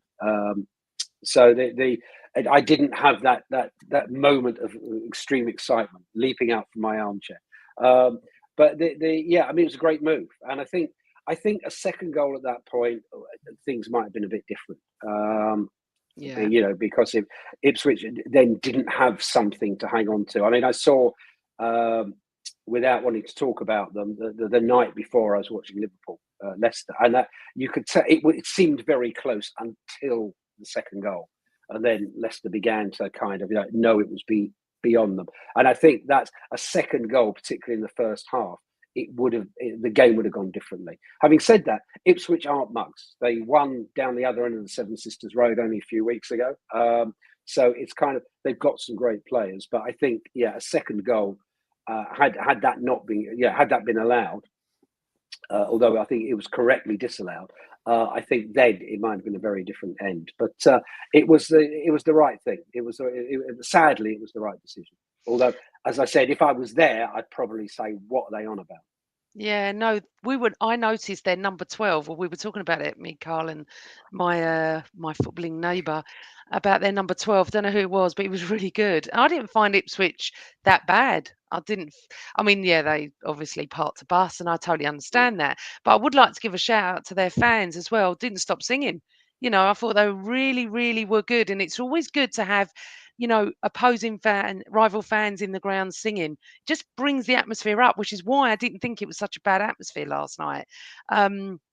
[SPEAKER 3] So I didn't have that moment of extreme excitement leaping out from my armchair. But I mean, it was a great move, and I think a second goal at that point, things might have been a bit different. Because if Ipswich then didn't have something to hang on to. I mean, I saw, without wanting to talk about them, the night before I was watching Liverpool, Leicester, and that you could tell it seemed very close until the second goal, and then Leicester began to kind of know it was beyond them. And I think that's a second goal, particularly in the first half. The game would have gone differently. Having said that, Ipswich aren't mugs. They won down the other end of the Seven Sisters Road only a few weeks ago. So it's kind of, they've got some great players, but I think a second goal had that been allowed, although I think it was correctly disallowed. I think then it might have been a very different end, but it was the right thing. Sadly, it was the right decision. Although, as I said, if I was there, I'd probably say, "What are they on about?"
[SPEAKER 1] Yeah, no, I noticed their number 12. Well, we were talking about it, me, Carl, and my footballing neighbour, about their number 12. Don't know who it was, but he was really good. I didn't find Ipswich that bad. I didn't. I mean, yeah, they obviously parked a bus, and I totally understand that. But I would like to give a shout out to their fans as well. Didn't stop singing. I thought they really, really were good, and it's always good to have, opposing rival fans in the ground singing. Just brings the atmosphere up, which is why I didn't think it was such a bad atmosphere last night.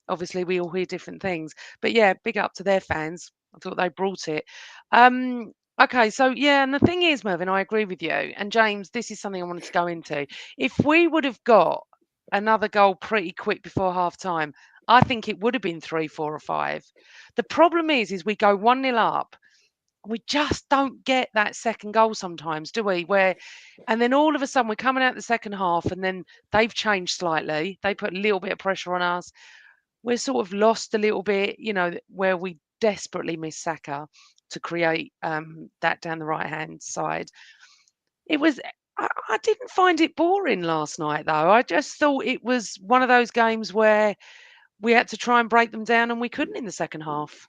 [SPEAKER 1] Obviously, we all hear different things, but yeah, big up to their fans. I thought they brought it. Okay, so yeah, and the thing is, Mervyn, I agree with you. And James, this is something I wanted to go into. If we would have got another goal pretty quick before half time, I think it would have been 3, 4, or 5. The problem is we go 1-0 up. We just don't get that second goal sometimes, do we? And then all of a sudden we're coming out the second half, and then they've changed slightly. They put a little bit of pressure on us. We're sort of lost a little bit, where we desperately miss Saka to create that down the right-hand side. I didn't find it boring last night, though. I just thought it was one of those games where we had to try and break them down, and we couldn't in the second half.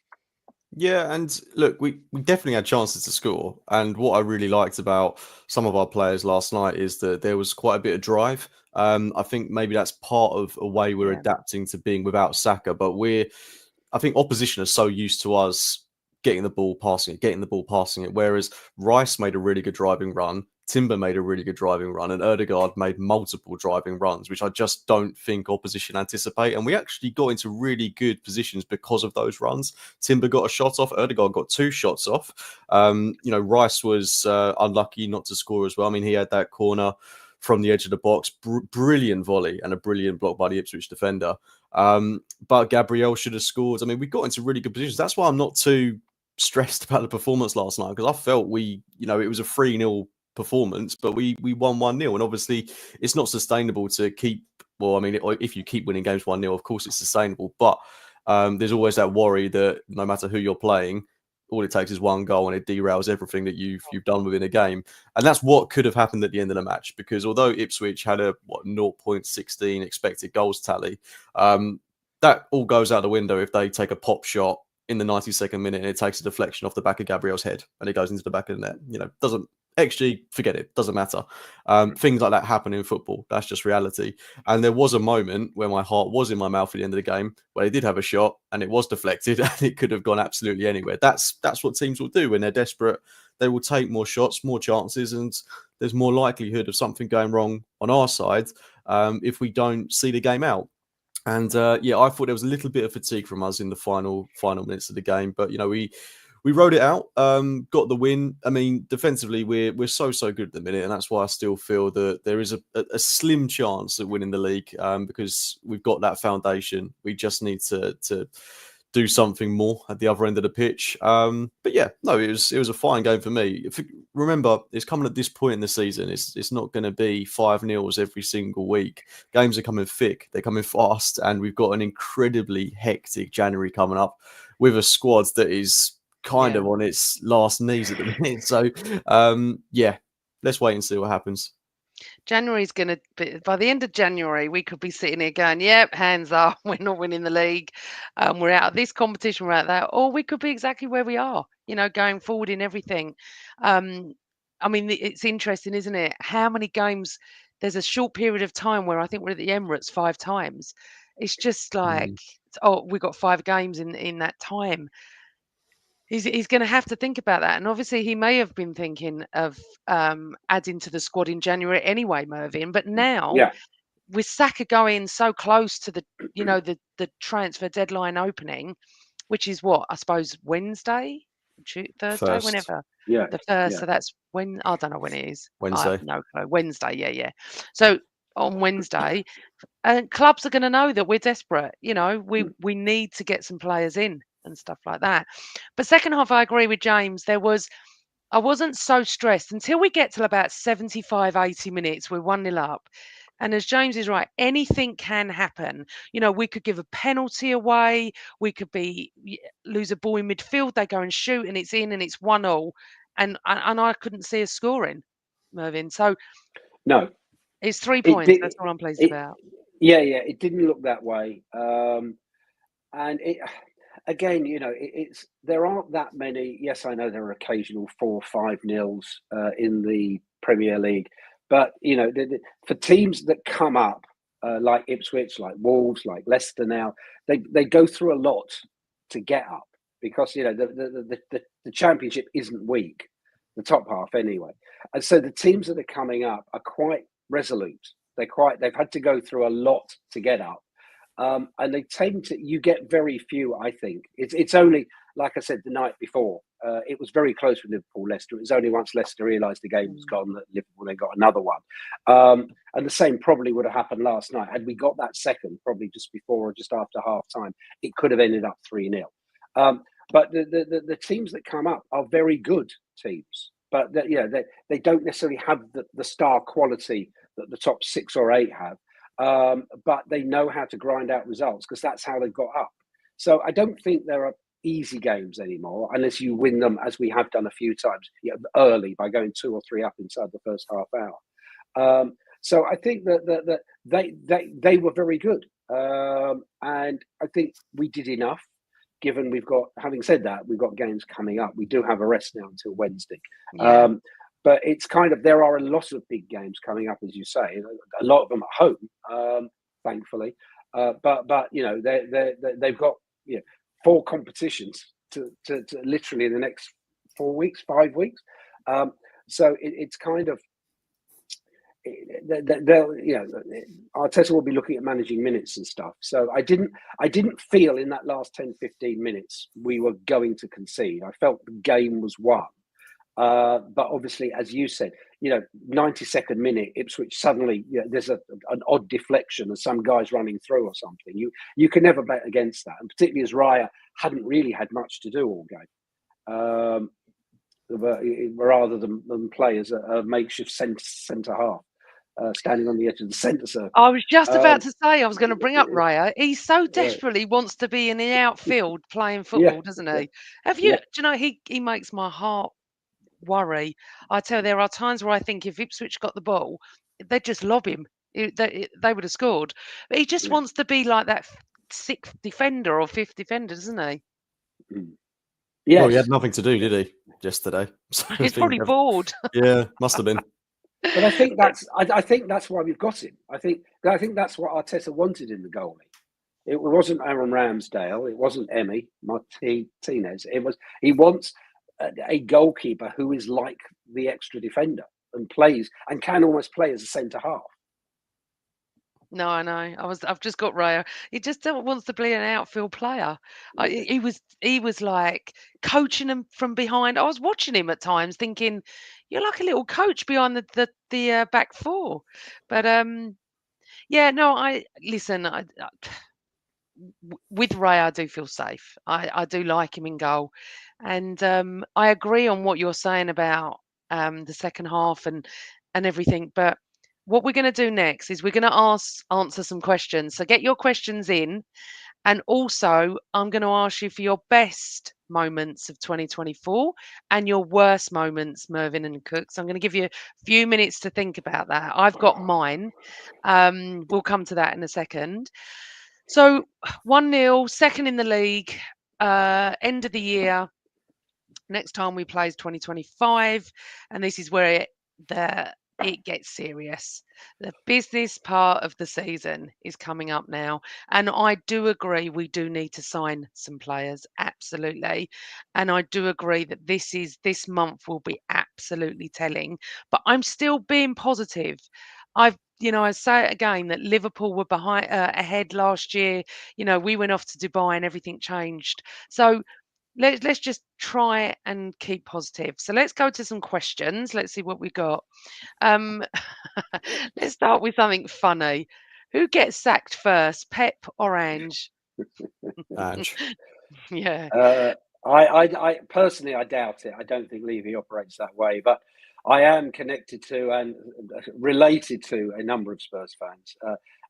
[SPEAKER 2] Yeah, and look, we definitely had chances to score. And what I really liked about some of our players last night is that there was quite a bit of drive. I think maybe that's part of a way we're adapting to being without Saka. But I think opposition are so used to us getting the ball, passing it. Whereas Rice made a really good driving run. Timber made a really good driving run, and Ødegaard made multiple driving runs, which I just don't think opposition anticipate. And we actually got into really good positions because of those runs. Timber got a shot off, Ødegaard got 2 shots off. Rice was unlucky not to score as well. I mean, he had that corner from the edge of the box, brilliant volley and a brilliant block by the Ipswich defender. But Gabriel should have scored. I mean, we got into really good positions. That's why I'm not too stressed about the performance last night, because I felt it was a 3-0 performance, but we won 1-0, and obviously it's not sustainable to keep. Well, I mean, if you keep winning games 1-0, of course it's sustainable, but there's always that worry that no matter who you're playing, all it takes is one goal and it derails everything that you've done within a game. And that's what could have happened at the end of the match, because although Ipswich had a 0.16 expected goals tally, that all goes out the window if they take a pop shot in the 92nd minute and it takes a deflection off the back of Gabriel's head and it goes into the back of the net. Doesn't actually, forget it, doesn't matter. Things like that happen in football. That's just reality. And there was a moment where my heart was in my mouth at the end of the game, where they did have a shot and it was deflected and it could have gone absolutely anywhere. That's what teams will do when they're desperate. They will take more shots, more chances, and there's more likelihood of something going wrong on our side if we don't see the game out. And I thought there was a little bit of fatigue from us in the final minutes of the game, but we rode it out, got the win. I mean, defensively, we're so good at the minute, and that's why I still feel that there is a slim chance of winning the league, because we've got that foundation. We just need to do something more at the other end of the pitch. But yeah, no, it was a fine game for me. Remember, it's coming at this point in the season. It's not going to be 5-0 every single week. Games are coming thick. They're coming fast, and we've got an incredibly hectic January coming up with a squad that is kind of on its last knees at the minute. So, let's wait and see what happens.
[SPEAKER 1] January's going to be, by the end of January, we could be sitting here going, yep, hands up, we're not winning the league. We're out of this competition, we're out of that. Or we could be exactly where we are, going forward in everything. I mean, it's interesting, isn't it? How many games, there's a short period of time where I think we're at the Emirates 5 times. It's just like, we've got 5 games in that time. He's going to have to think about that, and obviously he may have been thinking of adding to the squad in January anyway, Mervyn. But now, with Saka going so close to the transfer deadline opening, which is what I suppose Wednesday, Thursday, whenever the first. So that's when, I don't know when it is.
[SPEAKER 2] Wednesday.
[SPEAKER 1] No, Wednesday. Yeah. So on Wednesday, and clubs are going to know that we're desperate. We need to get some players in and stuff like that. But second half, I agree with James. I wasn't so stressed until we get to about 75, 80 minutes. We're 1-0 up. And as James is right, anything can happen. We could give a penalty away. We could lose a ball in midfield. They go and shoot and it's in and it's 1-0. And I couldn't see us scoring, Mervyn. So
[SPEAKER 3] no,
[SPEAKER 1] it's 3 points. That's all I'm pleased about.
[SPEAKER 3] Yeah, it didn't look that way. And it, again, there aren't that many. Yes, I know there are occasional 4 or 5 nils in the Premier League, But for teams that come up like Ipswich, like Wolves, like Leicester now, they go through a lot to get up because the Championship isn't weak, the top half anyway, and so the teams that are coming up are quite resolute. They've had to go through a lot to get up. And they tend to, you get very few, I think. It's only, like I said the night before, it was very close with Liverpool-Leicester. It was only once Leicester realised the game was gone that Liverpool then got another one. And the same probably would have happened last night. Had we got that second, probably just before or just after half-time, it could have ended up 3-0. But the teams that come up are very good teams. But they don't necessarily have the star quality that the top 6 or 8 have. But they know how to grind out results because that's how they've got up. So I don't think there are easy games anymore unless you win them, as we have done a few times, early by going 2 or 3 up inside the first half hour. So I think that they were very good, and I think we did enough. Given having said that, we've got games coming up. We do have a rest now until Wednesday. Yeah. But it's there are a lot of big games coming up, as you say. A lot of them at home, thankfully. But they've got 4 competitions to literally in the next 4 weeks, 5 weeks. So it's Arteta will be looking at managing minutes and stuff. So I didn't feel in that last 10, 15 minutes we were going to concede. I felt the game was won. But obviously, as you said, 92nd minute, Ipswich suddenly, there's an odd deflection and some guy's running through or something. You can never bet against that, and particularly as Raya hadn't really had much to do all game, rather than play as a makeshift centre half. Standing on the edge of the centre circle.
[SPEAKER 1] I was just about to say I was going to bring up Raya. He so desperately wants to be in the outfield playing football, doesn't he? Have you? Do you know he makes my heart worry. I tell you, there are times where I think if Ipswich got the ball, they'd just lob him. They would have scored. But he just wants to be like that 6th defender or 5th defender, doesn't he?
[SPEAKER 2] Yes. Well, he had nothing to do, did he, yesterday?
[SPEAKER 1] So he's probably bored.
[SPEAKER 2] Yeah, must have been.
[SPEAKER 3] But I think that's why we've got him. I think that's what Arteta wanted in the goalie. It wasn't Aaron Ramsdale. It wasn't Emi Martinez. He wants a goalkeeper who is like the extra defender and plays and can almost play as a centre half.
[SPEAKER 1] No, I know. I've just got Raya. He just wants to be an outfield player. He was like coaching him from behind. I was watching him at times, thinking, "You're like a little coach behind the back 4." But yeah, no. Listen. With Raya, I do feel safe. I do like him in goal, and I agree on what you're saying about the second half and everything, but. What we're going to do next is we're going to answer some questions. So get your questions in. And also, I'm going to ask you for your best moments of 2024 and your worst moments, Mervyn and Cook. So I'm going to give you a few minutes to think about that. I've got mine. We'll come to that in a second. So 1-0, second in the league, end of the year. Next time we play is 2025. And this is where it gets serious. The business part of the season is coming up now. And I do agree we do need to sign some players. Absolutely. And I do agree that this month will be absolutely telling. But I'm still being positive. I say it again that Liverpool were ahead last year. We went off to Dubai and everything changed. So let's just try and keep positive. So let's go to some questions. Let's see what we got. Let's start with something funny. Who gets sacked first, Pep or Ange?
[SPEAKER 2] Ange.
[SPEAKER 1] Yeah.
[SPEAKER 3] I personally, I doubt it. I don't think Levy operates that way, but I am connected to and related to a number of Spurs fans.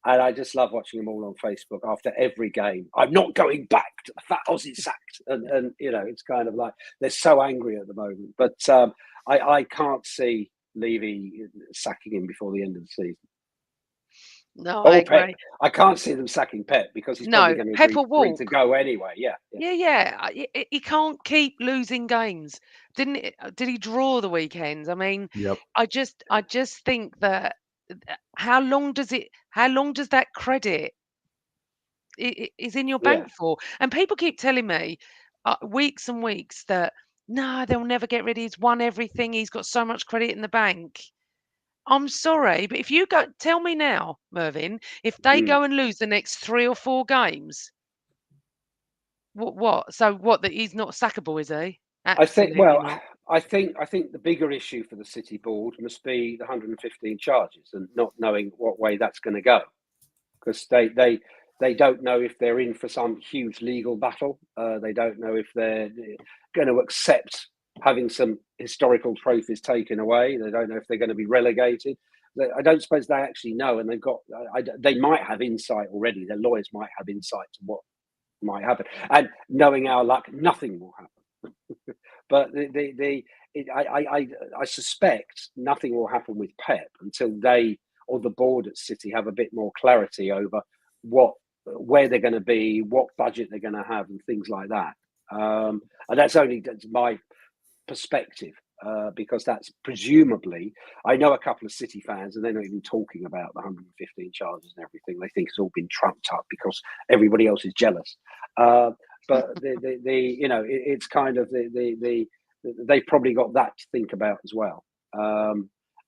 [SPEAKER 3] And I just love watching them all on Facebook after every game. I'm not going back to the fat Aussie sacked. And it's kind of like they're so angry at the moment. But I can't see Levy sacking him before the end of the season.
[SPEAKER 1] No, I
[SPEAKER 3] Pep.
[SPEAKER 1] agree.
[SPEAKER 3] I can't see them sacking Pep because he's probably
[SPEAKER 1] No,
[SPEAKER 3] going to
[SPEAKER 1] Pep will
[SPEAKER 3] agree to
[SPEAKER 1] walk.
[SPEAKER 3] go anyway. Yeah.
[SPEAKER 1] Yeah. He can't keep losing games. Did he draw the weekend? I mean,
[SPEAKER 2] Yep.
[SPEAKER 1] I just think that how long does that credit is in your
[SPEAKER 3] Yeah.
[SPEAKER 1] bank for? And people keep telling me weeks and weeks that no, they'll never get rid. He's won everything. He's got so much credit in the bank. I'm sorry, but if you go, tell me now, Mervyn, if they
[SPEAKER 3] Mm.
[SPEAKER 1] go and lose the next 3 or 4 games, what? So what? That he's not sackable, is he?
[SPEAKER 3] I think.
[SPEAKER 1] Absolutely
[SPEAKER 3] Well,
[SPEAKER 1] not.
[SPEAKER 3] I think the bigger issue for the City board must be the 115 charges and not knowing what way that's going to go, because they don't know if they're in for some huge legal battle. They don't know if they're going to accept having some historical trophies taken away. They don't know if they're going to be relegated. I don't suppose they actually know, and they've got. They might have insight already. Their lawyers might have insight to what might happen, and knowing our luck, nothing will happen. But I suspect nothing will happen with Pep until they or the board at City have a bit more clarity over where they're going to be, what budget they're going to have, and things like that. And that's my perspective, because that's presumably, I know a couple of City fans, and they're not even talking about the 115 charges and everything. They think it's all been trumped up because everybody else is jealous. But it's kind of they probably got that to think about as well.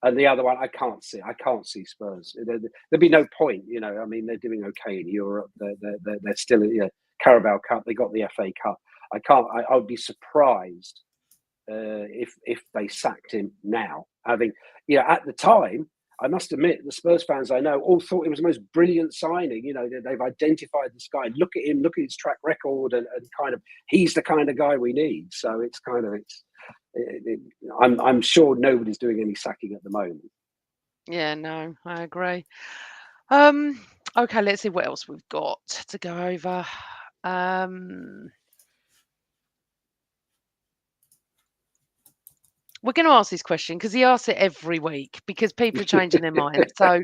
[SPEAKER 3] And the other one, I can't see Spurs. There'd be no point, I mean, they're doing okay in Europe. They're still, Carabao Cup. They got the FA Cup. I would be surprised if they sacked him now. Having, at the time, I must admit, the Spurs fans I know all thought it was the most brilliant signing. They've identified this guy. Look at him. Look at his track record, and kind of he's the kind of guy we need. So it's kind of I'm sure nobody's doing any sacking at the moment.
[SPEAKER 1] Yeah, no, I agree. Okay, let's see what else we've got to go over. We're going to ask this question because he asks it every week because people are changing their minds. So,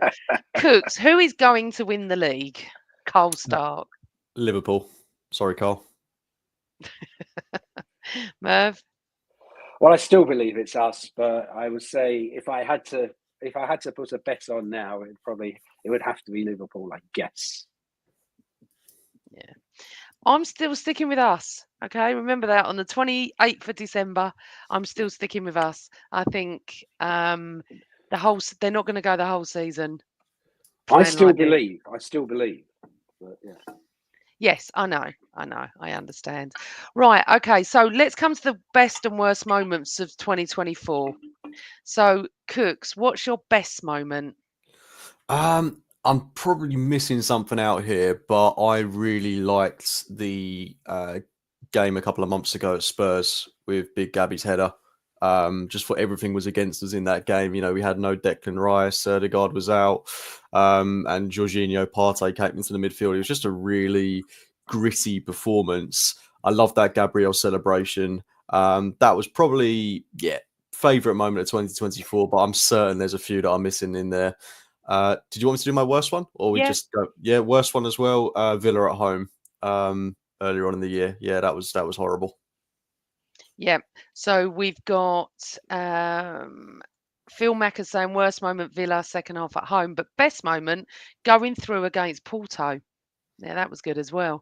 [SPEAKER 1] Cooks, who is going to win the league? Carl Stark.
[SPEAKER 2] Liverpool. Sorry, Carl.
[SPEAKER 1] Merv?
[SPEAKER 3] Well, I still believe it's us, but I would say if I had to put a bet on now, it would have to be Liverpool, I guess.
[SPEAKER 1] Yeah. I'm still sticking with us. Okay, remember that on the 28th of December. I'm still sticking with us. I think they're not going to go the whole season.
[SPEAKER 3] I still believe. But, yeah.
[SPEAKER 1] Yes, I know. I understand. Right. Okay. So let's come to the best and worst moments of 2024. So, Cooks, what's your best moment?
[SPEAKER 2] I'm probably missing something out here, but I really liked the game a couple of months ago at Spurs with Big Gabby's header. Just for everything was against us in that game. We had no Declan Rice, Sødegaard was out, and Jorginho Partey came into the midfield. It was just a really gritty performance. I love that Gabriel celebration. That was probably, favourite moment of 2024, but I'm certain there's a few that I'm missing in there. Did you want me to do my worst one, or we just go? Yeah, worst one as well. Villa at home earlier on in the year. Yeah, that was horrible.
[SPEAKER 1] Yeah. So we've got Phil Macker saying worst moment Villa, second half at home, but best moment going through against Porto. Yeah, that was good as well.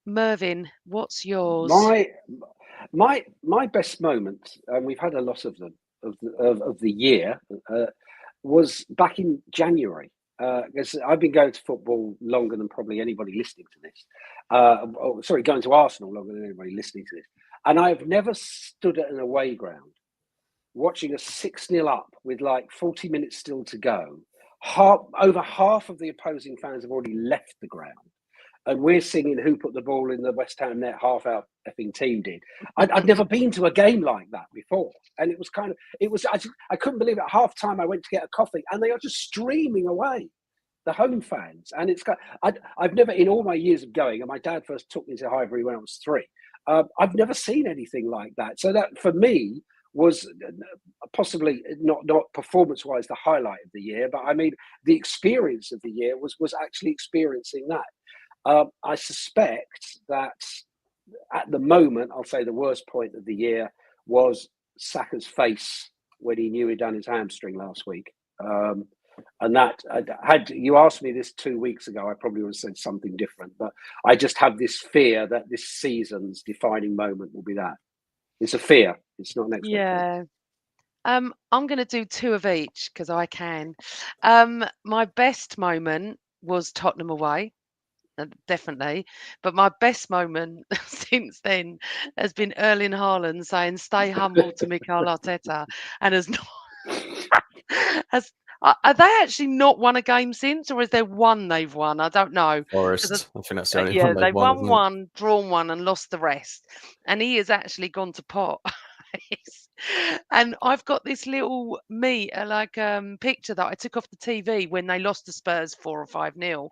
[SPEAKER 1] Mervyn, what's yours?
[SPEAKER 3] My best moment, and we've had a lot of them of the year, was back in January. Because I've been going to football longer than probably anybody listening to this. Going to Arsenal longer than anybody listening to this. And I've never stood at an away ground watching a 6-0 up with like 40 minutes still to go. Over half of the opposing fans have already left the ground. And we're singing "Who Put the Ball in the West Ham Net?" Half our effing team did. I'd never been to a game like that before, and it was I couldn't believe it. At half time, I went to get a coffee, and they are just streaming away, the home fans. And I've never, in all my years of going, and my dad first took me to Highbury when I was 3. I've never seen anything like that. So that for me was possibly not performance-wise the highlight of the year, but I mean the experience of the year was actually experiencing that. I suspect that at the moment, I'll say the worst point of the year was Saka's face when he knew he'd done his hamstring last week. And that, had you asked me this 2 weeks ago, I probably would have said something different. But I just have this fear that this season's defining moment will be that. It's a fear. It's not an expectation.
[SPEAKER 1] Yeah. I'm going to do two of each because I can. My best moment was Tottenham away, definitely. But my best moment since then has been Erling Haaland saying, "Stay humble" to Mikel Arteta, and has not has. Are they actually not won a game since, or is there one they've won? I don't know. 'Cause
[SPEAKER 2] Forest. I think that's the only
[SPEAKER 1] yeah,
[SPEAKER 2] one
[SPEAKER 1] they
[SPEAKER 2] they've won,
[SPEAKER 1] won
[SPEAKER 2] isn't it?
[SPEAKER 1] one, drawn one, and lost the rest. And he has actually gone to pot. And I've got this little picture that I took off the TV when they lost to Spurs 4 or 5-0.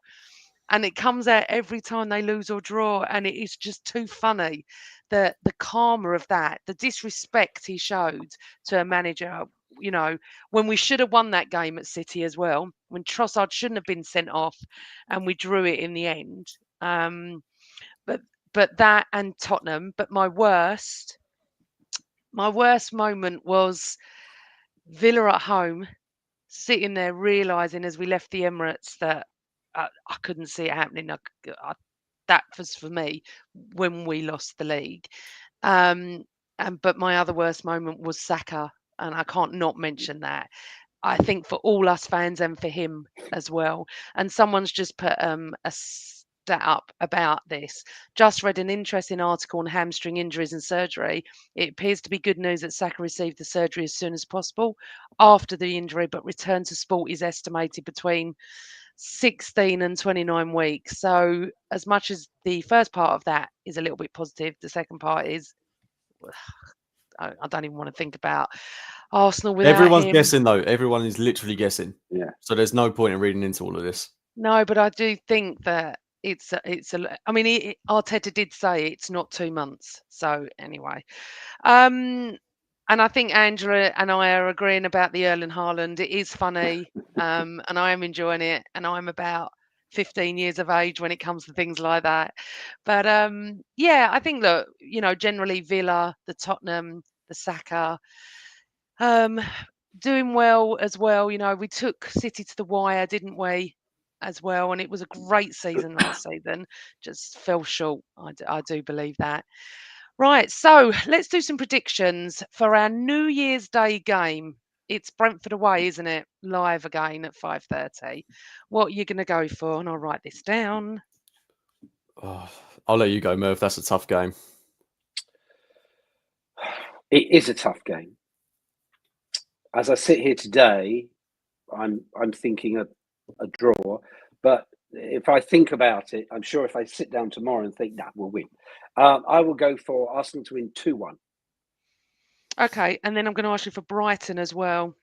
[SPEAKER 1] And it comes out every time they lose or draw, and it is just too funny. The karma of that, the disrespect he showed to a manager, when we should have won that game at City as well, when Trossard shouldn't have been sent off, and we drew it in the end. But that and Tottenham. But my worst moment was Villa at home, sitting there realising as we left the Emirates that I couldn't see it happening. That was for me when we lost the league. But my other worst moment was Saka, and I can't not mention that. I think for all us fans and for him as well. And someone's just put a stat up about this. Just read an interesting article on hamstring injuries and surgery. It appears to be good news that Saka received the surgery as soon as possible after the injury, but return to sport is estimated between 16 and 29 weeks. So as much as the first part of that is a little bit positive, the second part is I don't even want to think about Arsenal without
[SPEAKER 2] Everyone's
[SPEAKER 1] him.
[SPEAKER 2] guessing though. Everyone is literally guessing.
[SPEAKER 3] Yeah.
[SPEAKER 2] So there's no point in reading into all of this.
[SPEAKER 1] No, but I do think that I mean, Arteta did say it's not 2 months. So anyway, and I think Angela and I are agreeing about the Erling Haaland. It is funny, and I am enjoying it, and I'm about 15 years of age when it comes to things like that. But yeah, I think that generally Villa, the Tottenham, the Saka, doing well as well. We took City to the wire, didn't we? As well, and it was a great season last season. Just fell short. I do believe that. Right, so let's do some predictions for our New Year's Day game. It's Brentford away, isn't it? Live again at 5:30. What are you going to go for? And I'll write this down.
[SPEAKER 2] Oh, I'll let you go, Merv. That's a tough game.
[SPEAKER 3] It is a tough game. As I sit here today, I'm thinking a draw. But if I think about it, I'm sure if I sit down tomorrow and think, nah, we'll win. I will go for Arsenal to win 2-1.
[SPEAKER 1] Okay, and then I'm going to ask you for Brighton as well.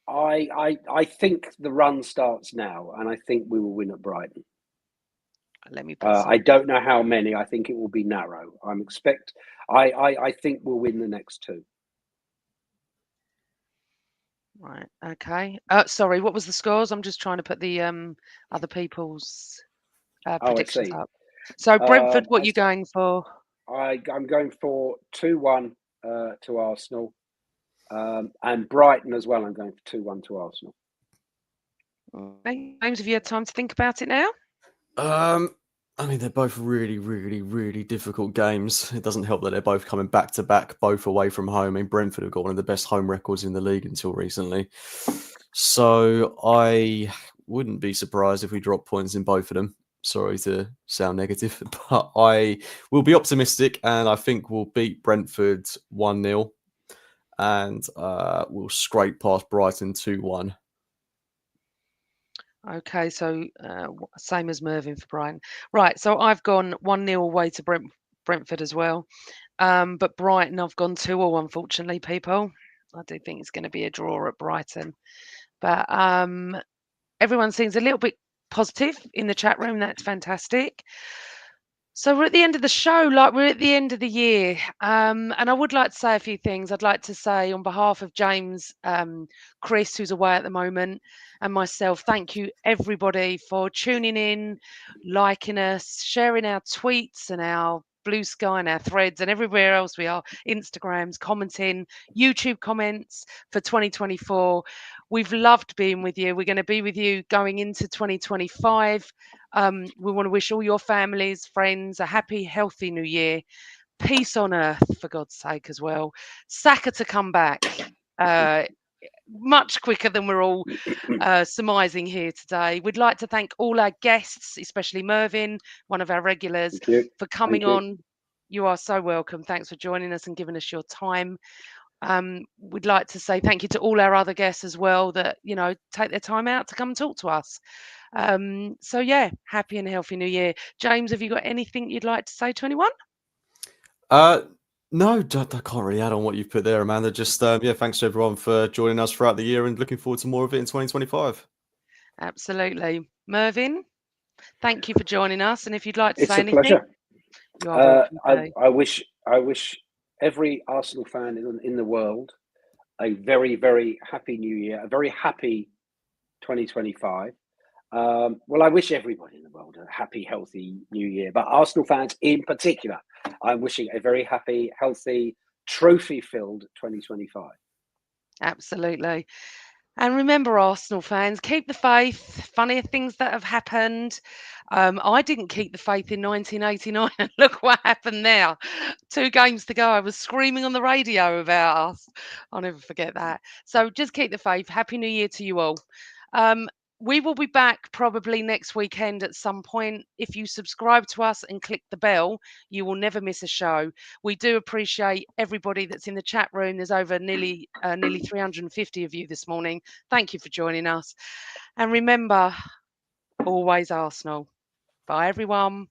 [SPEAKER 3] I think the run starts now, and I think we will win at Brighton.
[SPEAKER 1] Let me put
[SPEAKER 3] I don't know how many. I think it will be narrow. I think we'll win the next 2.
[SPEAKER 1] Right. Okay. Sorry, what was the scores? I'm just trying to put the other people's predictions up. So Brentford, what are you going for?
[SPEAKER 3] I'm going for 2-1 to Arsenal, and Brighton as well. I'm going for 2-1 to Arsenal.
[SPEAKER 1] Okay. James, have you had time to think about it now?
[SPEAKER 2] I mean, they're both really, really, really difficult games. It doesn't help that they're both coming back to back, both away from home. I mean, Brentford have got one of the best home records in the league until recently. So I wouldn't be surprised if we drop points in both of them. Sorry to sound negative, but I will be optimistic, and I think we'll beat Brentford 1-0, and we'll scrape past Brighton 2-1.
[SPEAKER 1] Okay, so same as Mervyn for Brighton. Right, so I've gone 1-0 away to Brentford as well. But Brighton, I've gone 2-2, unfortunately, people. I do think it's going to be a draw at Brighton. But everyone seems a little bit positive in the chat room. That's fantastic. So we're at the end of the show, like we're at the end of the year. And I would like to say a few things. I'd like to say on behalf of James, Chris, who's away at the moment, and myself, thank you everybody for tuning in, liking us, sharing our tweets and our Blue Sky and our threads and everywhere else we are, Instagrams, commenting, YouTube comments for 2024. We've loved being with you. We're going to be with you going into 2025. We want to wish all your families, friends a happy, healthy new year. Peace on earth, for God's sake, as well. Saka to come back much quicker than we're all surmising here today. We'd like to thank all our guests, especially Mervyn, one of our regulars, for coming on. You are so welcome. Thanks for joining us and giving us your time. We'd like to say thank you to all our other guests as well that, you know, take their time out to come and talk to us. So yeah, happy and healthy new year. James, have you got anything you'd like to say to anyone?
[SPEAKER 2] No, I can't really add on what you've put there, Amanda. Just yeah, thanks to everyone for joining us throughout the year and looking forward to more of it in 2025.
[SPEAKER 1] Absolutely. Mervyn, thank you for joining us. And if you'd like to say anything,
[SPEAKER 3] pleasure.
[SPEAKER 1] You are welcome.
[SPEAKER 3] I wish every Arsenal fan in the world a very, very happy new year, a very happy 2025. Well, I wish everybody in the world a happy, healthy new year, but Arsenal fans in particular, I'm wishing a very happy, healthy, trophy-filled 2025.
[SPEAKER 1] Absolutely. And remember, Arsenal fans, keep the faith. Funnier things that have happened. I didn't keep the faith in 1989. And look what happened there. 2 games to go. I was screaming on the radio about us. I'll never forget that. So just keep the faith. Happy New Year to you all. We will be back probably next weekend at some point. If you subscribe to us and click the bell, you will never miss a show. We do appreciate everybody that's in the chat room. There's over nearly 350 of you this morning. Thank you for joining us. And remember, always Arsenal. Bye, everyone.